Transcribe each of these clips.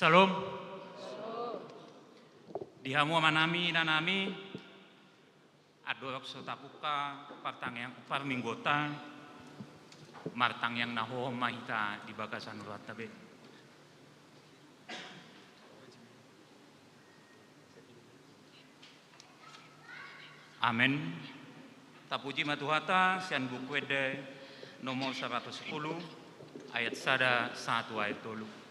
Salam. Dihamu manami nanami adorok sotapuka partang yang upar minggota martang yang naho mahita di bagasan urat tabe. Amin. Tapuji matuhata sian bukwede nomor 110 ayat sada 1 ayat 3.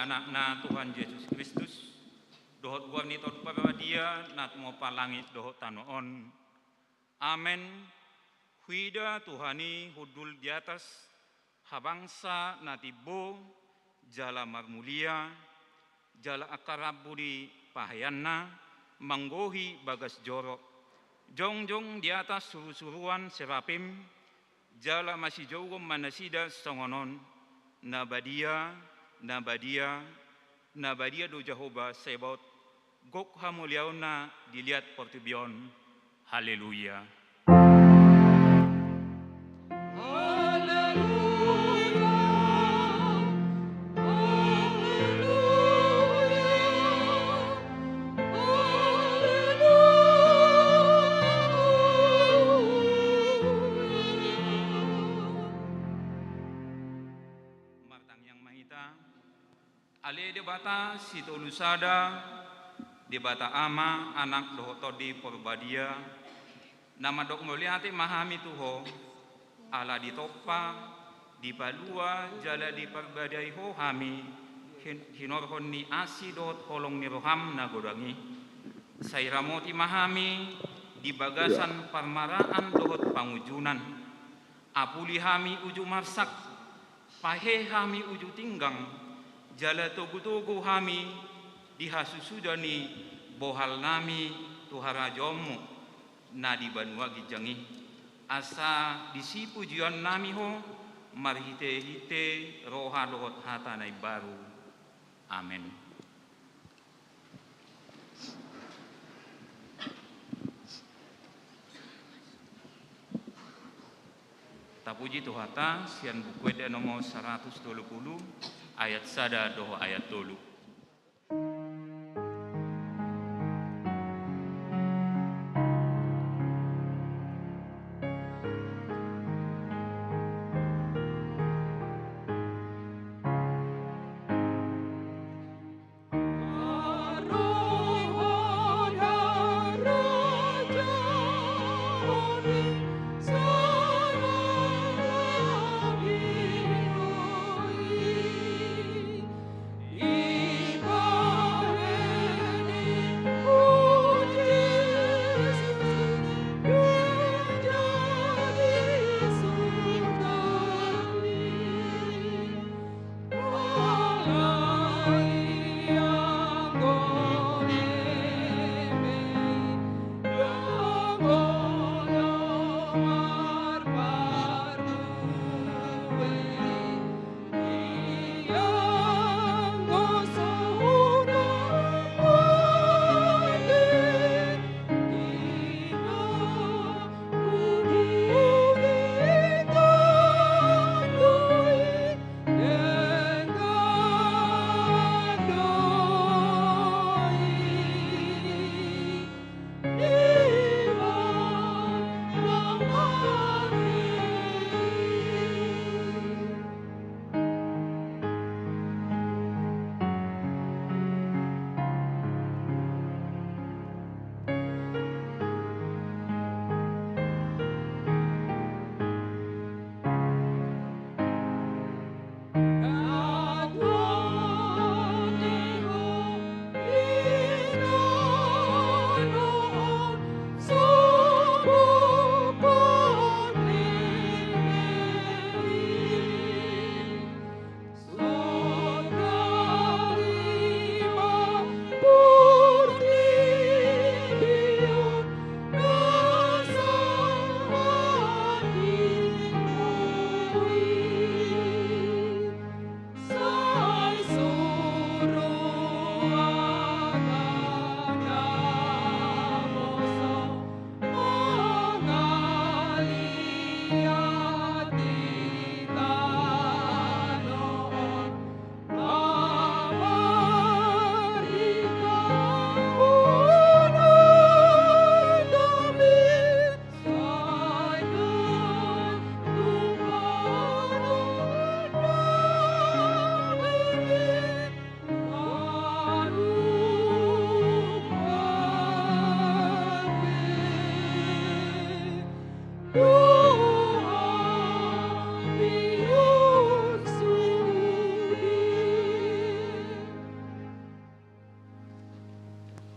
Anak-na Tuhan Yesus Kristus, dohot gua ni tot dia nat mo palangit dohot tanoon. Amen. Huida Tuhani hudul di atas habangsa natibo jala marmulia jala akarabudi pahayanna manggohi bagas jorok jongjong di atas suruh-suruan serapim jala masih jauh manasida songonon nabadia do Jehovah Sebot gok hamuliauna dilihat portubion. Haleluya. Ale debata sito lusada, debata ama anak dohoto di porbadia, nama dok melihat mahami tuho, ala ditopa, di palua jala di perbadai ho hami, hinorhon ni asi dohot holong ni roham na godangi, sayramoti mahami, di bagasan parmaraan dohot pangujunan, apuli hami uju marsak, pahe hami uju tinggang, jala togu-togu hami dihasusudani bohal nami tuhara jomu na di banua gijangi asa disipu juan nami ho marhite-hite roha dohot hatanai baru. Amin. Tapuji Tuhata sian buku eda nomor 120 ayat sada doho ayat tolu.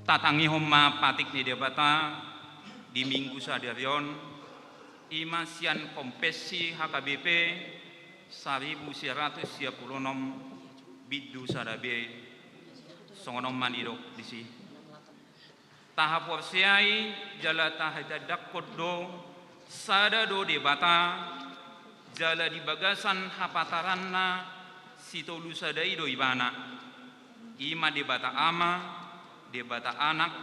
Tatangi homa patik ni debata di minggu sadarion imasian kompesi HKBP 1136 bidu sadabe songonom manidok disi tahap warsiai jala tahadadak kodo sadado debata jala di bagasan hapataranna sitolu sadai do ibana ima debata ama debata anak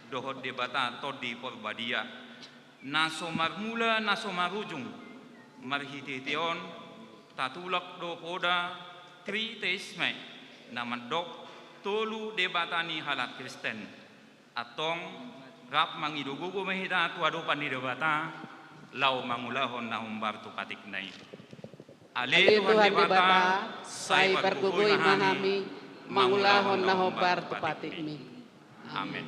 dohot debata todi porbadia naso marmula naso marujung marhiteteon tatulak do poda tri teisme namadok tolu debatani halat Kristen atong rap mangidugugo mahita tuado pani debata lau mangulahon na humbar tu patik nai ale Tuhan debata sai pergugui mahami mangulahon na hobar tupatik mi. Amin.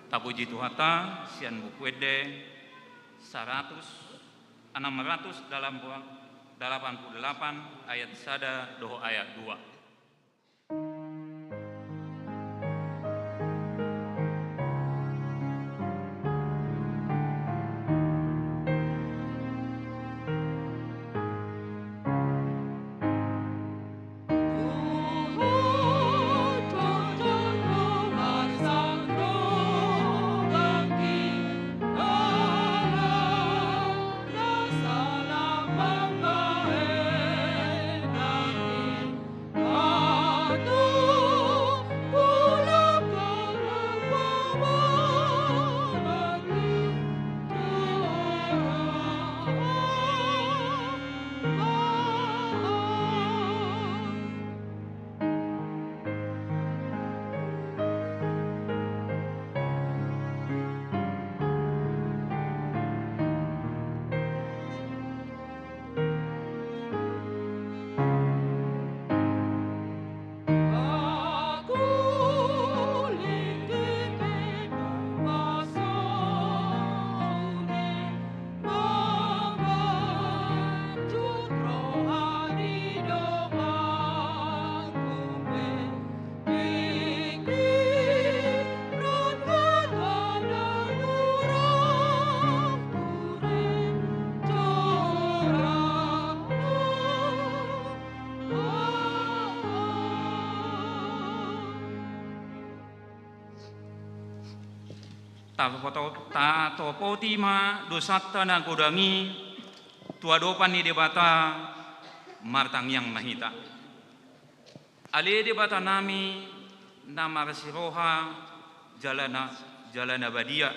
Tapuji Tuhata, sian bukuede 688 ayat 1 doho ayat 2. Ta topo tima dosata na godangi tuadopan ni debata martang yang mahita. Ale debata nami nama rasiroha jalana badia.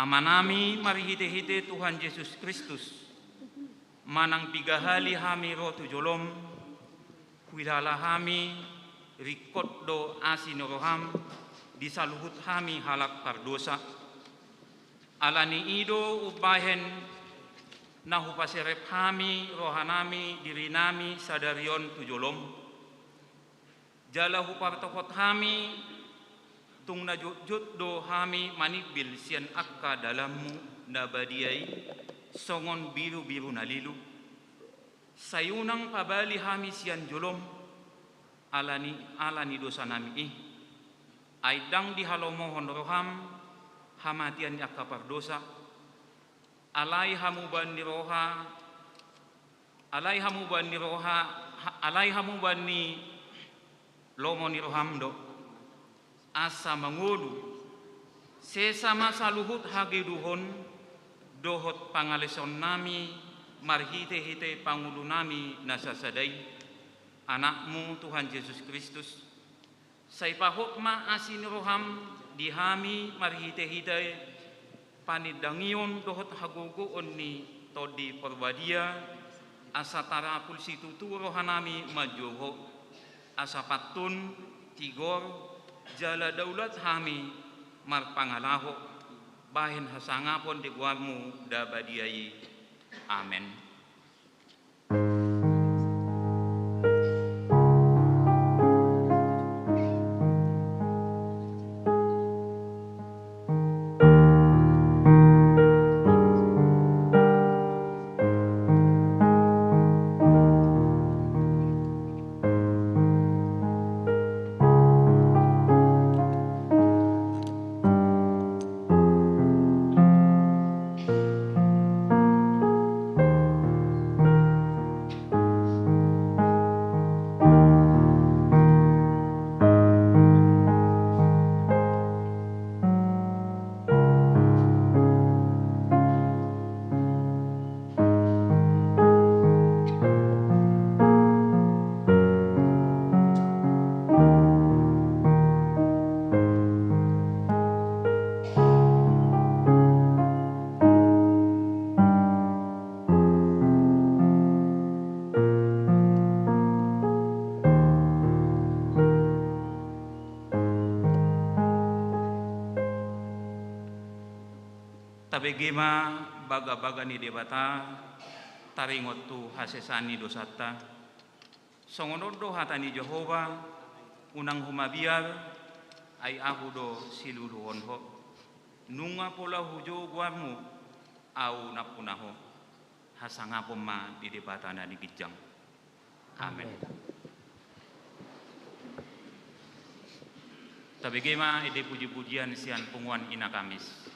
Amanami mari hite Tuhan Yesus Kristus. Manang pigahali hami rotu jolom. Kuilala hami rikot do asinoroham. Disaluhut hami halak pardosa. Alani ido ubahen nahupasirep hami rohanami dirinami sadarion tujolom. Jala hupartokot hami tung najut do hami manibil sian akka dalammu nabadiai songon biru-biru nalilu. Sayunang pabali hami sian jolom alani dosa nami aidang di halomohon roham hamatian yakka pardosa alai hamuban ni lomo ni roham do asa mangulu sesama saluhut hageduhon dohot pangaleson nami marhite-hite pangulu nami nasasadai anakmu Tuhan Yesus Kristus. Saipahok ma asin roham dihami marhite-hite panidangion dohot haguguon ni todi perbadia asatara pulsi tutu rohanami majoho asapatun tigor jala daulat hami marpangalaho bahin hasangapon di guarmu dabadiai. Amen. Tabegema baga-baga ni debata taringot tu hasesani dosata songonodo hatani Jehova unang humabiar ay aku do siluluhon ho nunga pola hujo guamu au napunaho hasangapo ma di debata na digijang. Amen. Tabigema ide puji-pujian sian punguan ina Kamis.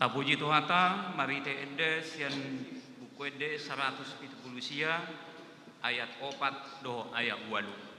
Tapuji Tuhata, mari te ede sian buku ede 170 sia ayat 4 doho ayat 8.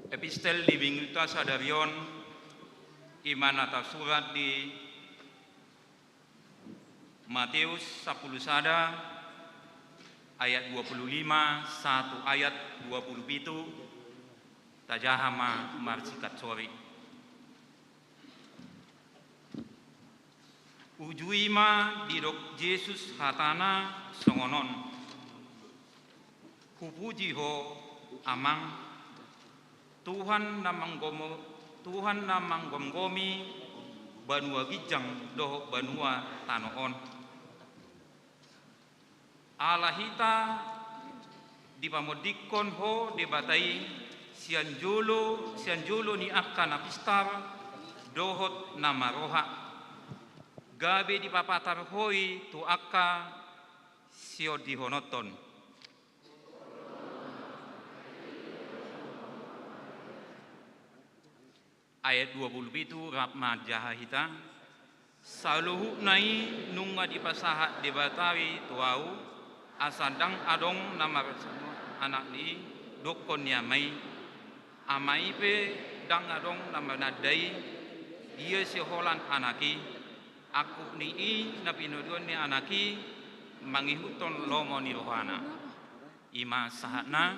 Epistel di Bingita Sadarion iman atas surat di Matius 10 sada ayat 25 1 ayat 27 tajahama marsikat sori ujuima didok Yesus hatana songonon hupuji ho amang Tuhan namang gomgomi banua gijang doh banua tanoon. Alahita di pamodikon ho debatai sian jolo ni akan apistar dohot nama roha. Gabe di papatar hoi tu akka sio dihonoton. Ayat 20 itu Rahmat Jahahita saluhu nai nunga di pasahat debatawi tuau asadang adong nama anak ni dokon yamai amai pe dang adong nama nadai dia si holan anaki aku ni na pinodon ni anaki mangihuton lomo ni rohana ima sahatna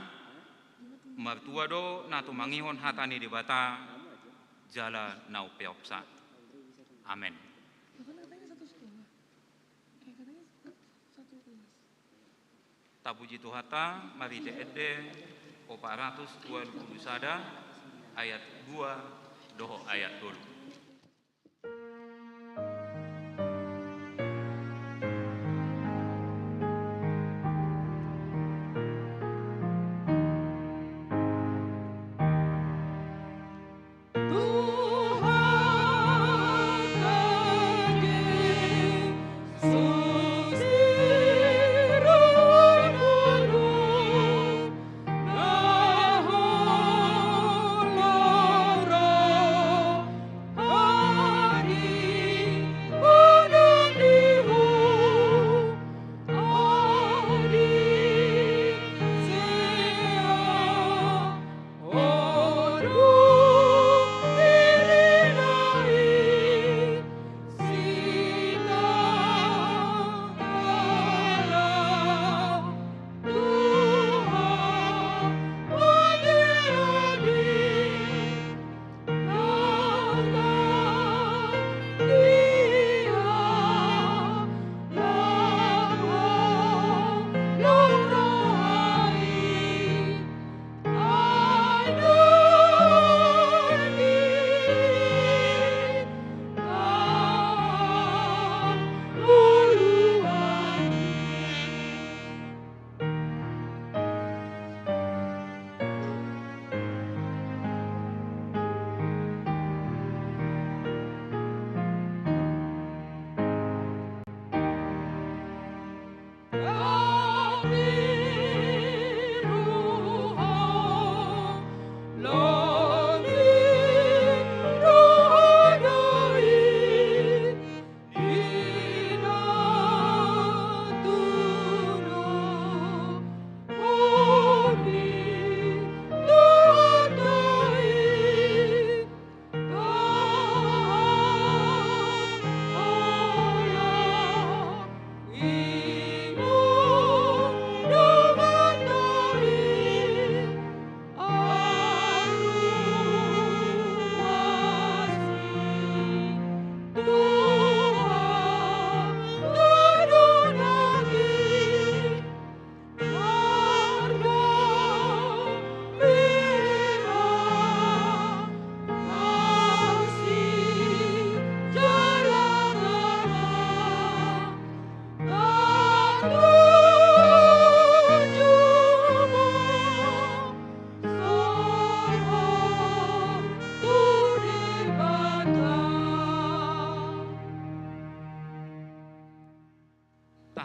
mertua do natu mangihon hatani debata jala nau peopsa. Amin. Tapuji Tuhata, mari te ede 420 sada ayat 2 doho ayat 2.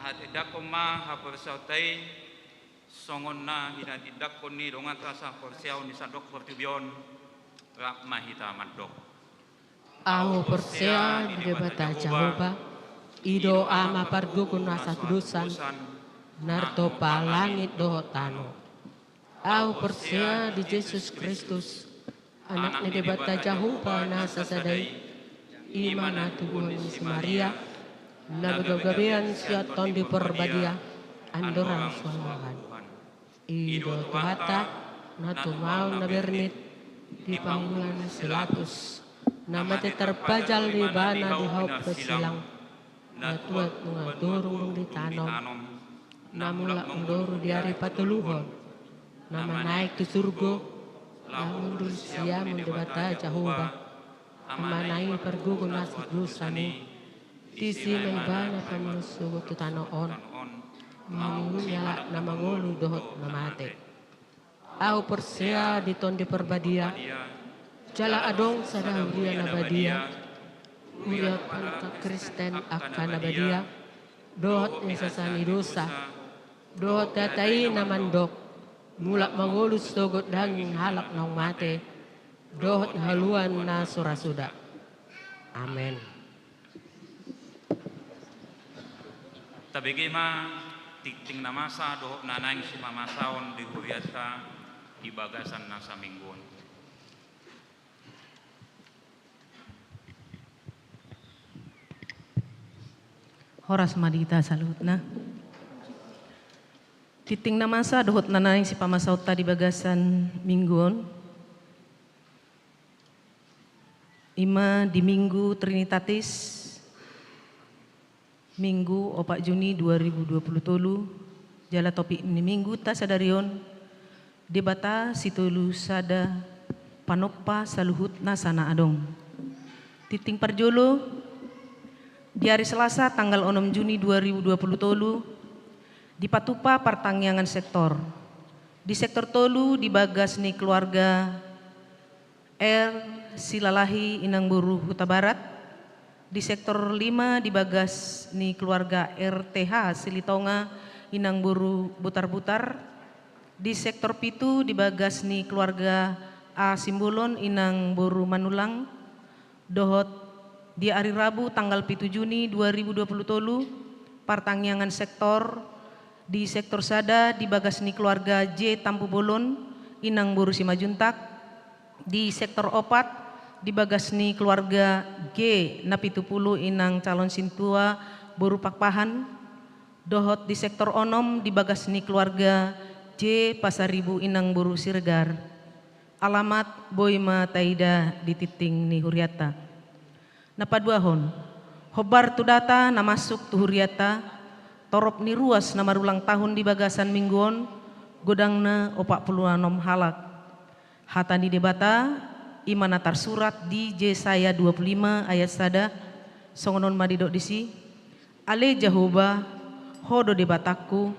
mahat edak koma hapersautai songon na hinat idak koni dongan rasa porsiau ni sadok portubion rak mahita madok. Au persia di bata Jehovah, ido ama pargu kunasa dusan, narto pa langit doho tano. Au persia di Yesus Kristus, anak ni debata Jehovah nasa sadai, imana Tuhan si Maria, na begabian siaton di perbadia, andorang suamahan. Ido tuhata, na tumau na bernit, di panggulan selatus, nama terpajal di bana di haup pesilang, na tuat mengadurung di tanom, namulak mendoro di hari patuluhon, nama naik ke surga, namun dusia mendebata Jehovah, nama naik pergugun nasi dusani, tisi maibana pamusuh tu tanoon, mangunya nama ngulu dohot namate. Au persia di ton di perbadia, jala adong sada huria nabadia, huria panka Kristen akan nabadia, dohot nisasani dosa, dohot tatai namandok, mulak mangulus dogot daging halak nang mate, dohot haluan na surasuda. Amin. Tabigi ma tikting namasa dohot nanang si mamasaon di huriata di bagasan nasa mingguan. Horas madita salutna. Titing namasa dohot nanay si pamasaw ta di bagasan mingguon. Ima di Minggu Trinitatis Minggu 4 Juni 2020 jala topik ni minggu ta sadarion debata situlu sada panoppa saluhut nasana adong. Titing parjolo di hari Selasa tanggal 6 Juni 2020 di Patupa pertangyangan sektor. Di sektor tolu di bagas ni keluarga R Silalahi Inang Buru Huta Barat. Di sektor 5 di bagas ni keluarga RTH Silitonga Inang Buru Butar-Butar. Di sektor pitu di bagas ni keluarga A Simbolon Inang Buru Manulang. Dohot di hari Rabu tanggal 7 Juni 2020 tolu pertangyangan sektor di sektor sada di bagas ni keluarga J Tampu Bolon Inang Buru Simajuntak. Di sektor opat di bagas ni keluarga G Napitupulu Inang Calon Sintua Buru Pakpahan. Dohot di sektor onom di bagas ni keluarga J Pasaribu Inang Buru Siregar. Alamat Boima Taida di titing ni Huriata. Napaduahon hobar tu data na masuk tu Huriata torop ni ruas na marulang tahun di bagasan mingguon godangna 46 halak. Hata di debata imana tarsurat di Yesaya 25 ayat sada songonon madidok disi ale Jehovah hodo debataku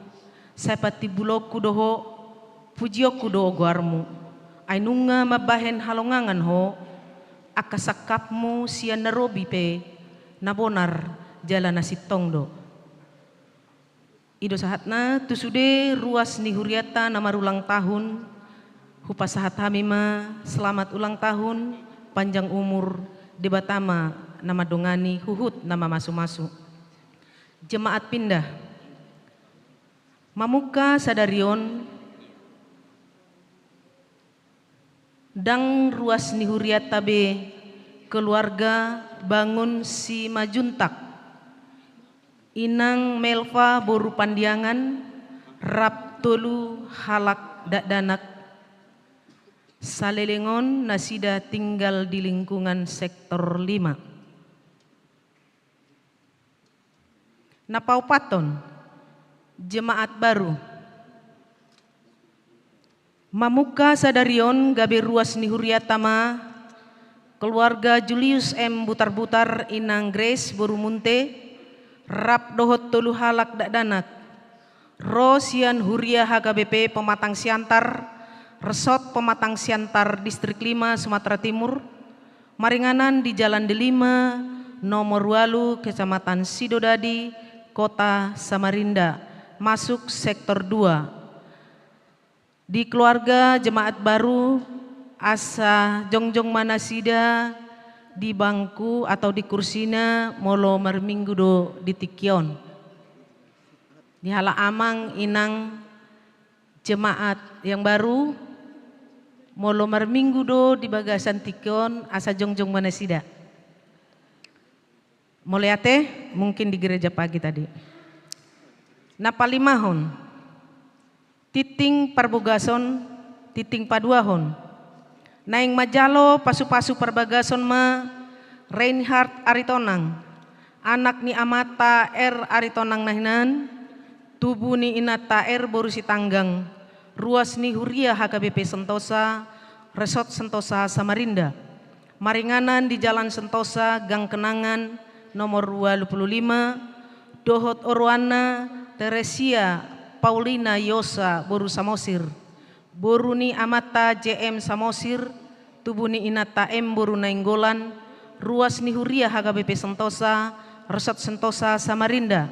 sepati buloku doho pujioku doho guarmu ainunga mabahen halongangan ho akasakapmu sian narobi pe nabonar jalan nasitong do. Ido sahatna tusude ruas ni Huriata nama ulang tahun hupa sahat hamima selamat ulang tahun panjang umur debatama nama dongani huhut nama masu-masu. Jemaat pindah mamuka sadarion dang ruas ni Huriata be keluarga bangun si Majuntak Inang Melva Boru Pandiangan rap tolu halak dakdanak salelengon nasida tinggal di lingkungan sektor 5. Napaupaton jemaat baru mamuka sadarion gabe ruas ni Huriatama keluarga Julius M Butar-Butar Inang Grace Borumunte rap dohot tolu halak dakdanak Rosian Huria HKBP Pematang Siantar Resort Pematang Siantar Distrik 5 Sumatera Timur maringanan di Jalan Delima nomor 8 Kecamatan Sidodadi Kota Samarinda, masuk sektor 2. Di keluarga jemaat baru asa jongjong manasida di bangku atau di kursina molo marminggu do di tikion. Di hala amang inang jemaat yang baru molo marminggu do di bagasan tikion asa jongjong manasida. Moliate mungkin di gereja pagi tadi. Napalimahon, titing parbogason, titing paduahon. Naing majalo pasu-pasu perbagason ma Reinhard Aritonang, anak ni amata Aritonang nahinan, tubuh ni inata borusi tanggang, ruas ni Huria HKBP Sentosa, Resort Sentosa Samarinda, maringanan di Jalan Sentosa, Gang Kenangan, nomor 25, Dohot Orwana, Teresia, Paulina Yosa, Boru Samosir, Boru ni amata JM Samosir, tubuh ni inata Boru Nainggolan, ruas ni Huria HKBP Sentosa, Resort Sentosa Samarinda,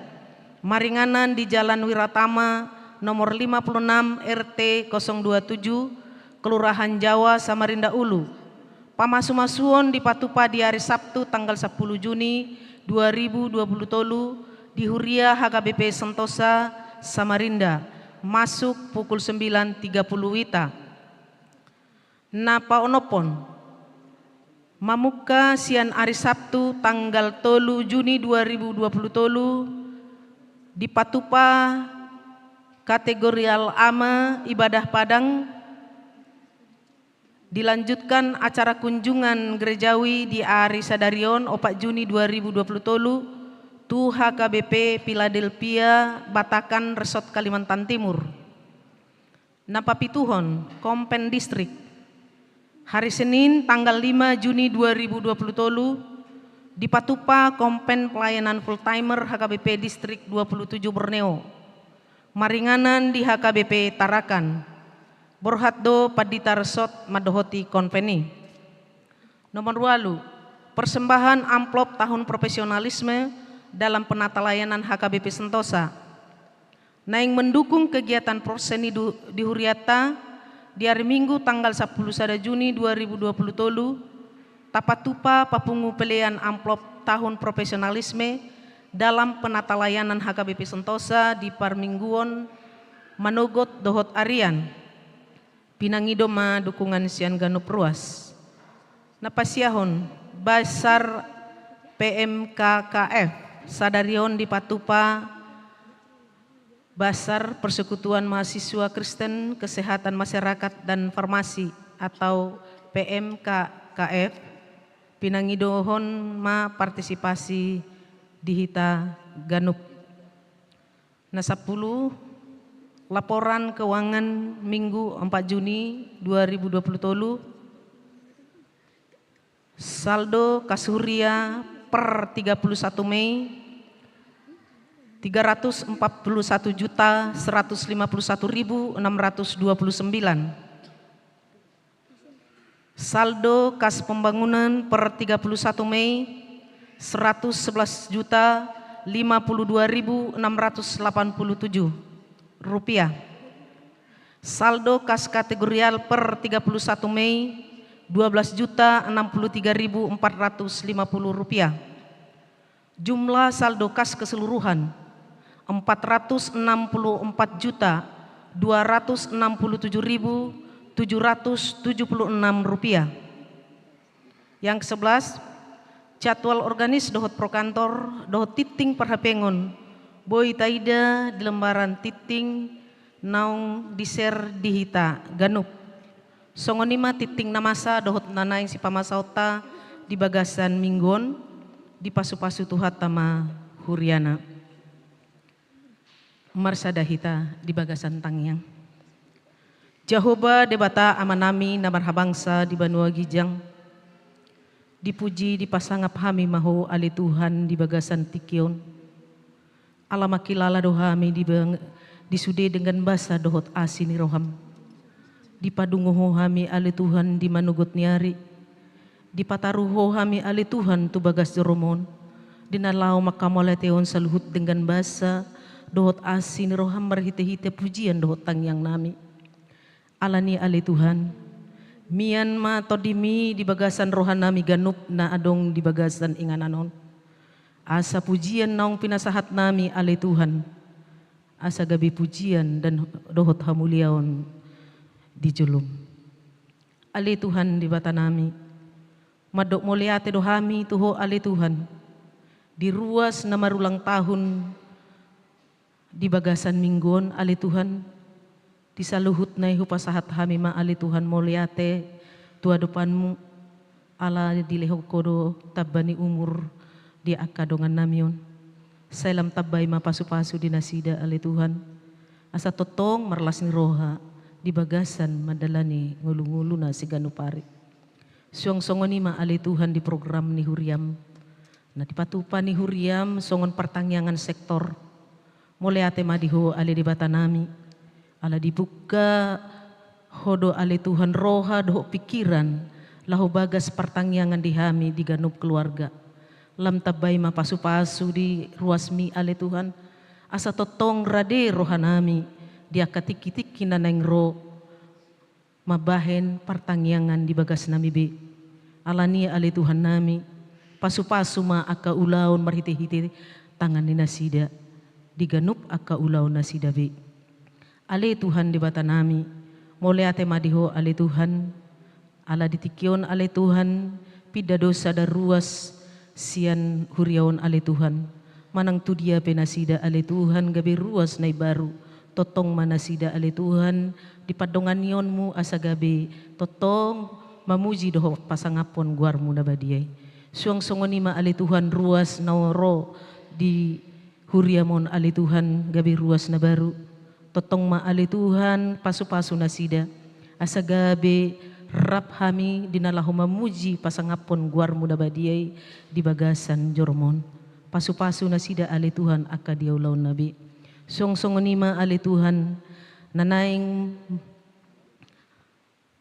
maringanan di Jalan Wiratama, nomor 56 RT 027, Kelurahan Jawa Samarinda Ulu. Pamasu-masuon di Patupa di hari Sabtu tanggal 10 Juni 2020 tolu di Huria HKBP Sentosa Samarinda, masuk pukul 9.30 wita. Napa onopon mamuka sian hari Sabtu tanggal 3 Juni 2020 tolu di Patupa kategorial ama ibadah padang. Dilanjutkan acara kunjungan gerejawi di hari Sadarion 4 Juni 2020 tolu tu HKBP Philadelphia Batakan Resort Kalimantan Timur. Napapituhon Kompen Distrik hari Senin tanggal 5 Juni 2020 tolu di Patupa Kompen Pelayanan Full Timer HKBP Distrik 27 Borneo, maringanan di HKBP Tarakan, Borhatdo Padita Resort Madohoti Konpeni. Nomor 2, persembahan amplop tahun profesionalisme dalam penata layanan HKBP Sentosa. Naing mendukung kegiatan proseni di Huriata di hari Minggu tanggal 10 Juni 2020 tolu, Tapatupa papungu pelian amplop tahun profesionalisme dalam penata layanan HKBP Sentosa di Parmingguon Manogot Dohot Arian. Pinangido ma dukungan sian ganup ruas. Napasiahon Basar PMKKF Sadarion di Patupa, Basar Persekutuan Mahasiswa Kristen Kesehatan Masyarakat dan Farmasi atau PMKKF, pinangidohon ma partisipasi di hita ganup. Na 10 laporan keuangan Minggu 4 Juni 2020 tolu, saldo Kasuria per 31 Mei 341.151.629. Saldo Kas Pembangunan per 31 Mei 111.052.687 rupiah. Saldo Kas Kategorial per 31 Mei 12.063.450 rupiah. Jumlah saldo kas keseluruhan 464.267.776 rupiah. Yang ke-11, jadwal organis dohot prokantor dohot titing perhapengon Boy Taida di lembaran titing naung diser dihita ganup. Songonima titing namasa dohot nanaing si pamasauta di bagasan minggon di pasu-pasu tuhat tama Huriana. Marsada hita di bagasan tangyang. Jahoba debata amanami namarhabangsa di Banua Gijang. Dipuji di pasangap hami maho ali Tuhan di bagasan tikion. Alamakilala dohami disude dengan basa dohot asini roham. Dipadunguho hami ali Tuhan di manugot niari. Dipataruho hami ali Tuhan tu bagas joromon. dinalau makamole teon saluhut dengan basa dohot asin roham merhite-hite pujian dohot tangyang nami. Alani ale Tuhan, mian ma todimi di bagasan rohan nami ganup na adong di bagasan ingananon. Asa pujian naong pinasahat nami ale Tuhan, asa gabi pujian dan dohot hamuliaon di julum. Ale Tuhan di bata nami, madok muliate dohami tuho ale Tuhan, di ruas na marulang tahun di bagasan mingguon ale Tuhan, di saluhut na hupasahat hami ma ali Tuhan muliate tua depanmu ala dilehok kodo tabani umur di akadongan namion. Salam tabay mapasu-pasu di nasida ali Tuhan. Asa totong marlas ni roha di bagasan madalani ngulu-ngulu na si ganupari. Suang songon ni ma ali Tuhan di program ni Huriam. Na dipatupa ni Huriam songon pertangyangan sektor. Muliate madiho ali di bata nami. Ala dibuka hodo ali Tuhan roha doho pikiran lahu bagas pertangyangan di hami di ganup keluarga. Lam tabay mapasu-pasu di ruasmi ali Tuhan. Asa totong rade rohanami dia katik-kitik kinaneng ro mabahen pertangyangan di bagas nami be. Alani ali Tuhan nami pasu-pasu ma aka ulaun marhite-hite tangan ni nasida di ganup aka ulaun nasida be. Ali Tuhan di bata nami, muliate madiho ali Tuhan, ala ditikyon ali Tuhan, pida dosa dar ruas sian huriaon ali Tuhan, manang tu dia penasida ali Tuhan gabi ruas nai baru, totong manasida ali Tuhan, di padonganionmu asa gabi, totong mamuji doho pasangapon guarmu na badiay. Suang songonima ali Tuhan ruas naoro di huriamon ali Tuhan gabi ruas na baru. Totong ma ali Tuhan pasu-pasu nasida asa gabe rap hami dinalahu mamuji pasangapon guarmu na badiay di bagasan jormon pasu-pasu nasida ali Tuhan aka diaulaw nabi song-songonima ali Tuhan nanaing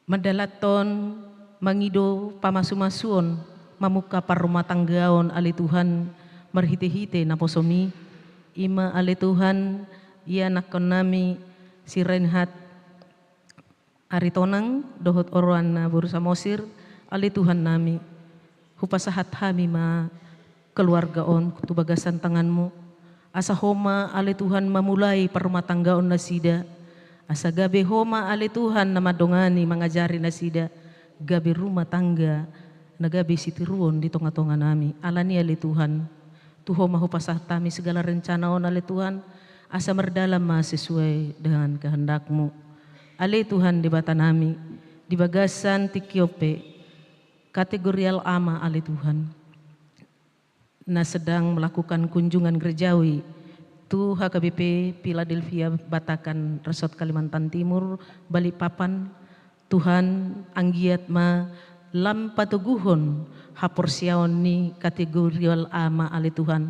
madalaton mangido pamasu-masuon mamuka parumah tanggaon ali Tuhan marhite-hite na posomi ima ali Tuhan ia nakon nami si Reinhard Aritonang dohot oroan na Bursa Mosir ali Tuhan nami hupasahat hami ma keluargaon kutubagasan tanganmu asa homa ali Tuhan mamulai perumah tanggaon nasida asa gabe homa ali Tuhan na madongani mangajari nasida gabe rumah tangga na gabe sitiruon di tonga-tonga nami alani ali Tuhan tuho mahupasahat kami segala rencanaon ali Tuhan asa merdalam ma sesuai dengan kehendakmu. Ali Tuhan di bata nami, di bagasan Tikiope, kategorial ama ali Tuhan, na sedang melakukan kunjungan gerejawi, tu HKBP Philadelphia Batakan Resort Kalimantan Timur, Balikpapan, Tuhan anggiat ma lam patuguhon haporsiaon ni kategorial ama ali Tuhan,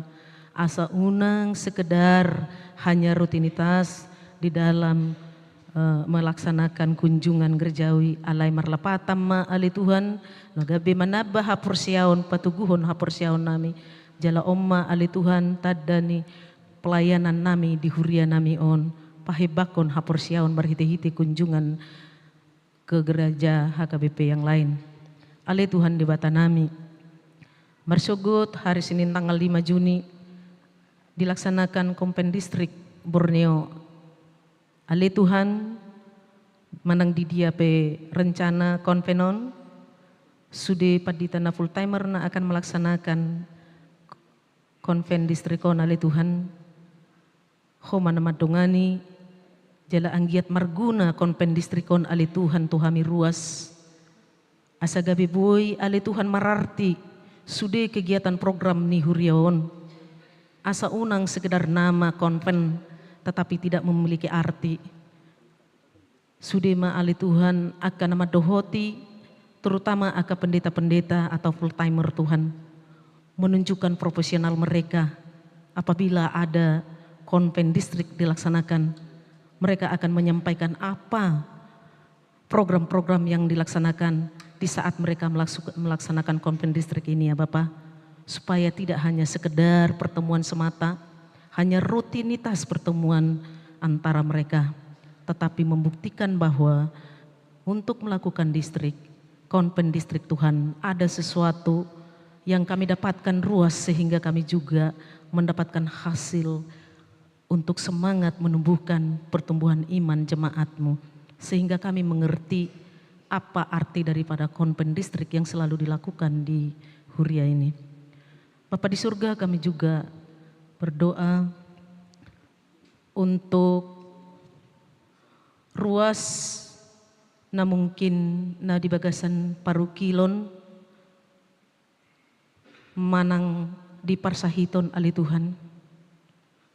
asa unang sekedar hanya rutinitas di dalam melaksanakan kunjungan gerejawi alai marlapatam ma ali Tuhan nagabe manabah hapursiaon patuguhon hapursiaon nami jala omma ali Tuhan tadani pelayanan nami di huria nami on pahibakon hapursiaon marhite-hite kunjungan ke gereja HKBP yang lain ali Tuhan di bata nami marsugut hari Senin tanggal 5 Juni dilaksanakan Kompen Distrik Borneo. Ali Tuhan manang di dia pe rencana konvenon sude paditana full timer na akan melaksanakan konven distrikon ali Tuhan homa nama dongani jala anggiat marguna konven distrikon ali Tuhan tuhami ruas asa gabi boy ali Tuhan mararti sude kegiatan program ni huriaon asa unang sekedar nama konven tetapi tidak memiliki arti. Sudema ali Tuhan akan nama dohoti terutama akan pendeta-pendeta atau full timer Tuhan menunjukkan profesional mereka apabila ada konven distrik dilaksanakan mereka akan menyampaikan apa program-program yang dilaksanakan di saat mereka melaksanakan konven distrik ini ya Bapak. supaya tidak hanya sekedar pertemuan semata, hanya rutinitas pertemuan antara mereka, tetapi membuktikan bahwa untuk melakukan konven distrik Tuhan, ada sesuatu yang kami dapatkan ruas sehingga kami juga mendapatkan hasil untuk semangat menumbuhkan pertumbuhan iman jemaat-Mu, sehingga kami mengerti apa arti daripada konven distrik yang selalu dilakukan di Huria ini. Bapa di surga, kami juga berdoa untuk ruas na mungkin na di bagasan parukilon manang di parsahiton ali Tuhan,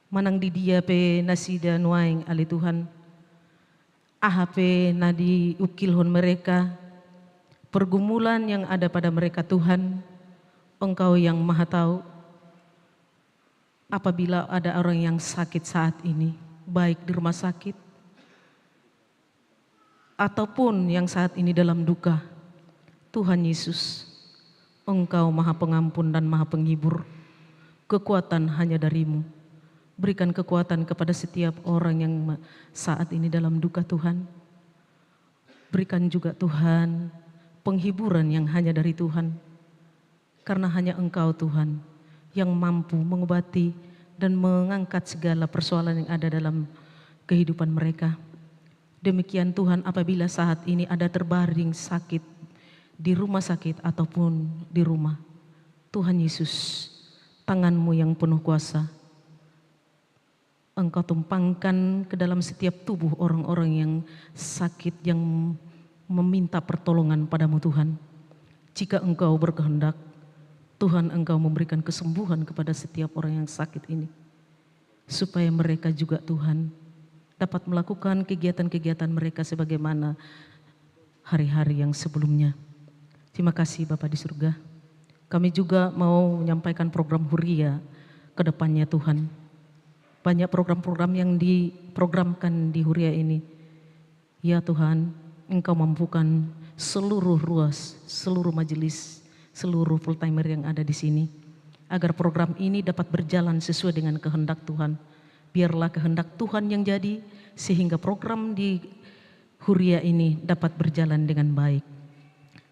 manang di dia pe nasida nuaing ali Tuhan, ahape na di ukilhon mereka, pergumulan yang ada pada mereka Tuhan, Engkau yang Maha Tahu. Apabila ada orang yang sakit saat ini, baik di rumah sakit ataupun yang saat ini dalam duka, Tuhan Yesus, Engkau Maha Pengampun dan Maha Penghibur. Kekuatan hanya dari-Mu. Berikan kekuatan kepada setiap orang yang saat ini dalam duka Tuhan. Berikan juga Tuhan penghiburan yang hanya dari Tuhan. Karena hanya Engkau Tuhan yang mampu mengobati dan mengangkat segala persoalan yang ada dalam kehidupan mereka. Demikian Tuhan, apabila saat ini ada terbaring sakit di rumah sakit ataupun di rumah, Tuhan Yesus, tangan-Mu yang penuh kuasa, Engkau tumpangkan ke dalam setiap tubuh orang-orang yang sakit, yang meminta pertolongan pada-Mu Tuhan. Jika Engkau berkehendak, Tuhan, Engkau memberikan kesembuhan kepada setiap orang yang sakit ini, supaya mereka juga Tuhan dapat melakukan kegiatan-kegiatan mereka sebagaimana hari-hari yang sebelumnya. Terima kasih Bapa di surga. Kami juga mau menyampaikan program Huria ke depannya Tuhan. Banyak program-program yang diprogramkan di Huria ini. Ya Tuhan, Engkau mampukan seluruh ruas, seluruh majelis, seluruh full timer yang ada di sini, agar program ini dapat berjalan sesuai dengan kehendak Tuhan. Biarlah kehendak Tuhan yang jadi, sehingga program di Huria ini dapat berjalan dengan baik.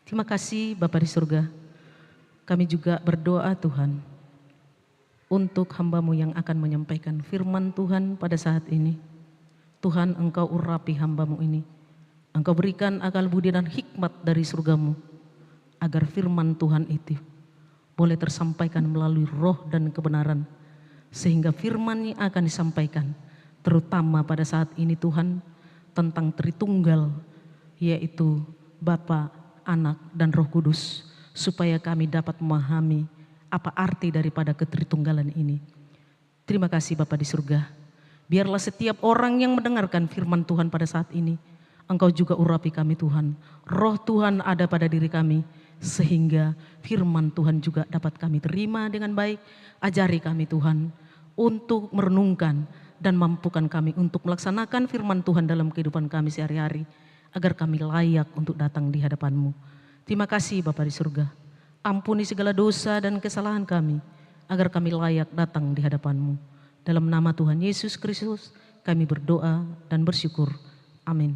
Terima kasih Bapa di surga. Kami juga berdoa Tuhan untuk hamba-Mu yang akan menyampaikan firman Tuhan pada saat ini. Tuhan, Engkau urapi hamba-Mu ini. Engkau berikan akal budi dan hikmat dari surga-Mu, agar firman Tuhan itu boleh tersampaikan melalui roh dan kebenaran, sehingga firman yang akan disampaikan terutama pada saat ini Tuhan tentang Tritunggal, yaitu Bapa, Anak dan Roh Kudus, supaya kami dapat memahami apa arti daripada ketritunggalan ini. Terima kasih Bapa di surga. Biarlah setiap orang yang mendengarkan firman Tuhan pada saat ini, Engkau juga urapi kami Tuhan. Roh Tuhan ada pada diri kami, sehingga firman Tuhan juga dapat kami terima dengan baik. Ajari kami Tuhan untuk merenungkan dan mampukan kami untuk melaksanakan firman Tuhan dalam kehidupan kami sehari-hari, agar kami layak untuk datang di hadapan-Mu. Terima kasih Bapa di surga. Ampuni segala dosa dan kesalahan kami, agar kami layak datang di hadapan-Mu. Dalam nama Tuhan Yesus Kristus kami berdoa dan bersyukur. Amin.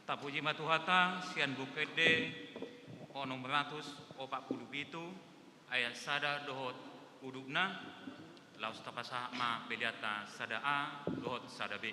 Tapuji matuhata sian bukede onom 147 ayat sada dohot udukna laus tapasa ma beliata sada a dohot sada b.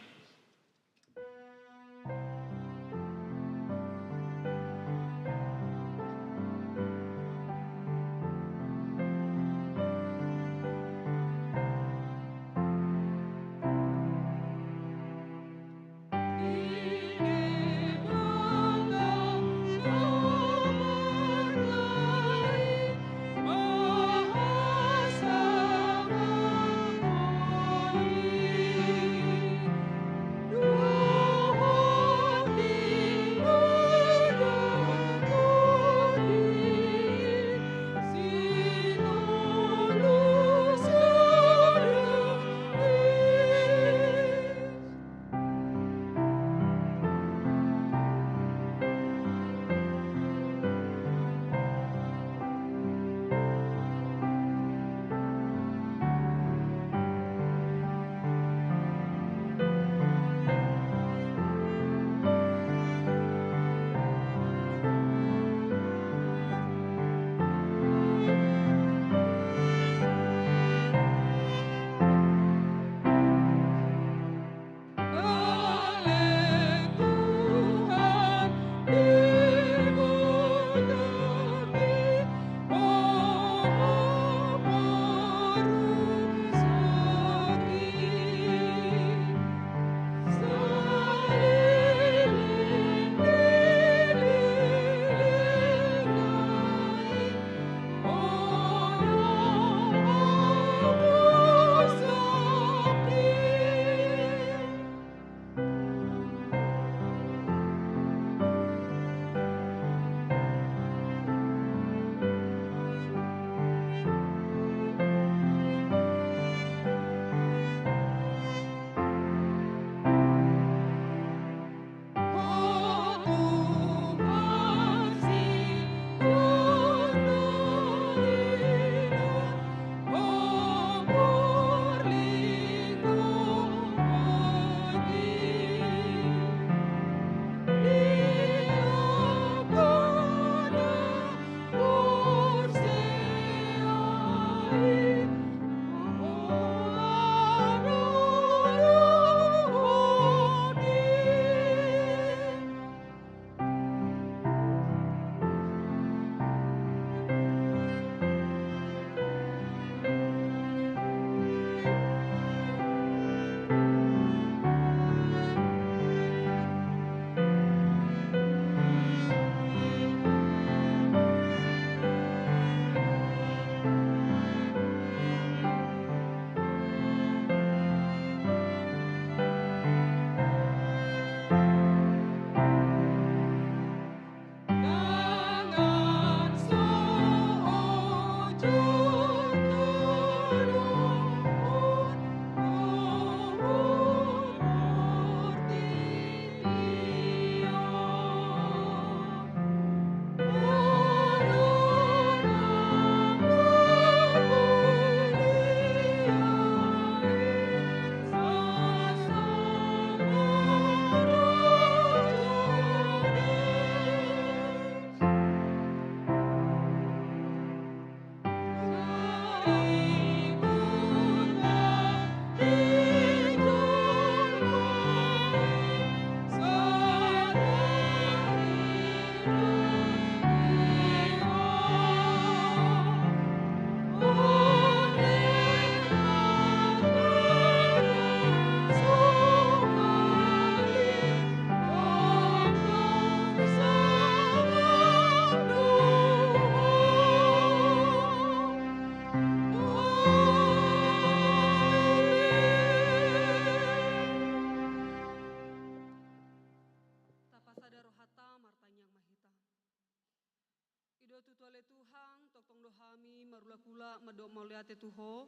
Tuale Tuhan, totong dohami marula kula madok mauliate tuho,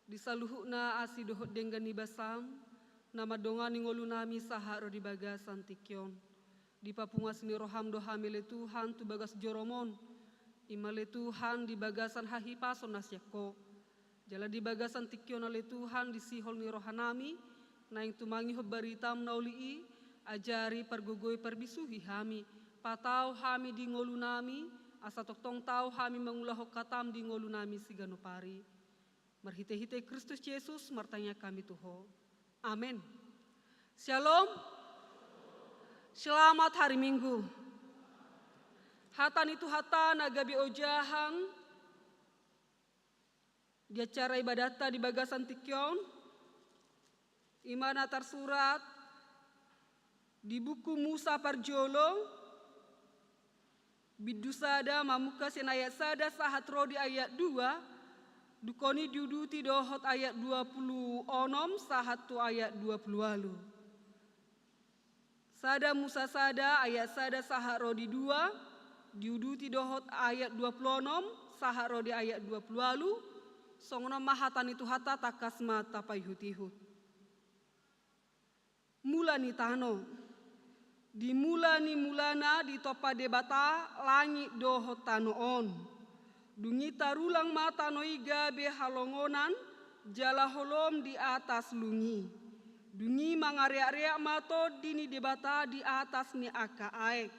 disaluhuna asi dohot denggani basam, nama dongani ngolu nami saharo di bagasan tikyon. Di papungas ni roham dohami le Tuhan tu bagas joromon, imale Tuhan di bagasan hahipason nasyako. Jala di bagasan tikyon ale Tuhan di sihol ni rohanami, na yang tumangi hobaritam naulii, ajari pergogoi perbisuhi hami, patau hami di ngolu nami, asa toktong tau hami mengulah katam di ngolu nami sigano pari. Marhite-hite Kristus Yesus martanya kami Tuho. Amin. Shalom. Selamat hari Minggu. Hatan itu hatan agabi ojahan di acara ibadata di bagasan tikyon. Imana tersurat di buku Musa Parjolo Bidusada mamuka senayat sada sahat rodi ayat 2, dukoni diuduti dohot ayat 20 onom sahat tu ayat 20 walu. Sada Musa sada ayat sada sahat rodi 2, diuduti dohot ayat 20 onom sahat rodi ayat 20 walu, songno mahatan itu hata takasma tapai hutihut. Mula ni tano. Di mulana di topa debata langit dohot tanoon. Dungi tarulang mata noiga be halongonan jala holom di atas lungi. Dungi mangareak-reak mato dini debata di atas ni aka aek.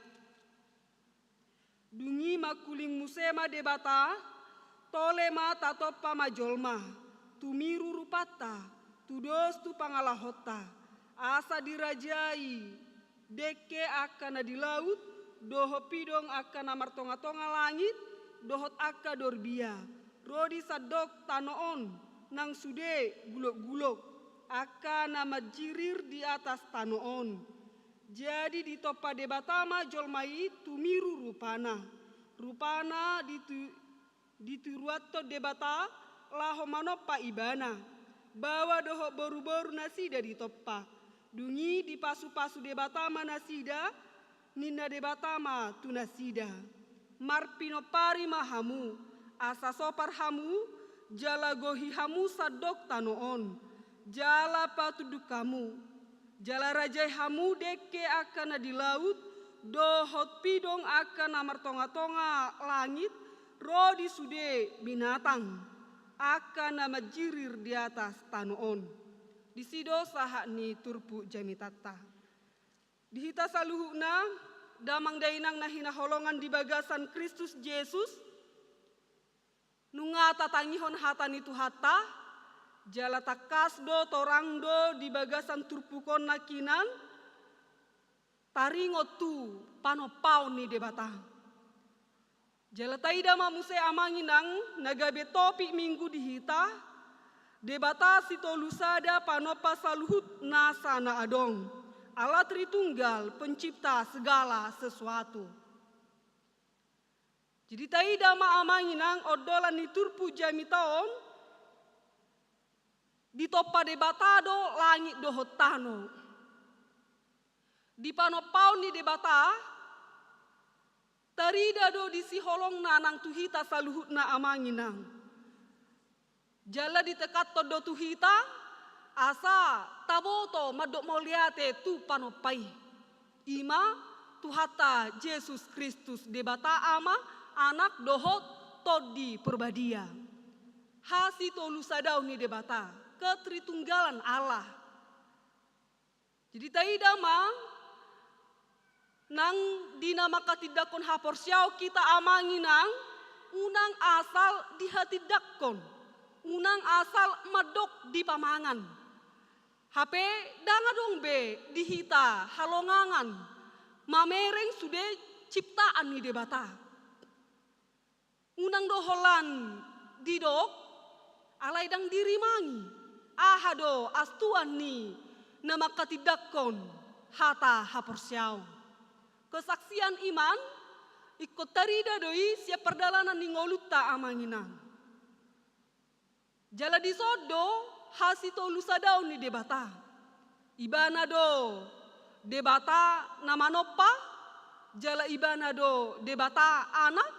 Dungi makuling musema debata tole mata topa majolma. Tumiru rupata tudos tu pangalahota. Asa dirajai. Deke akan di laut, doho pidong akan amartonga-tonga langit, dohot aka dorbia. Rodi sadok tanoon, nang sude gulok-gulok, akan nama jirir di atas tanoon. Jadi di topa debatama jolmai tumiru rupana. Rupana dituruato debata laho manopa ibana. Bawa doho boru-boru nasi dari topa. Dungi di pasu-pasu debatama nasida, nina debatama tu nasida. Marpino pari mahamu, asa sopar hamu, jala gohi hamu sadok tanoon. Jala patuduk kamu, jala rajai hamu deke akan di laut, dohot pidong akan amartonga-tonga langit, rodi sude binatang, akan nama jirir di atas tanoon. Di sido sahak ni turpu jamitata. Dihita saluhuna damang dainang nahina holongan di bagasan Kristus Yesus. Nunga tatangihon hatan itu hata. Jala takasdo torangdo di bagasan turpukon nakinan. Taringotu panopau ni debata. Jala taida mamuse amanginang nagabe topi minggu dihita. Debata sitolusada panopa saluhut nasana adong. Allah Tritunggal pencipta segala sesuatu. Jadi taida maamanginang odolan niturpu jamitaon. Ditopa debatado langit dohotano. Di panopau ni debata. Tarida do disiholong nanang tuhita saluhut na amanginang. Jala ditekat todo tuhita, asa taboto madok mauliate tu panopai. Ima tuhata Yesus Kristus debata ama anak dohot todi perbadia. Hasi tolu sadau ni debata ketritunggalan Allah. Jadi taidama nang dinama katidakon haporsiau kita amanginang unang asal dihatidakon. Unang asal madok di pamangan. HP danga dong be dihita halongangan. Mamereng sude ciptaan ni debata. Unang doholan didok alai dang dirimangi. Ahado astuan ni nama katidakon hata haporsiau. Kesaksian iman ikut tarida doi siap perdalanan ni ngoluta amanginang. Jala di sodo hasito lusadau ni debata. Ibana do debata nama nopa. Jala ibana do debata anak.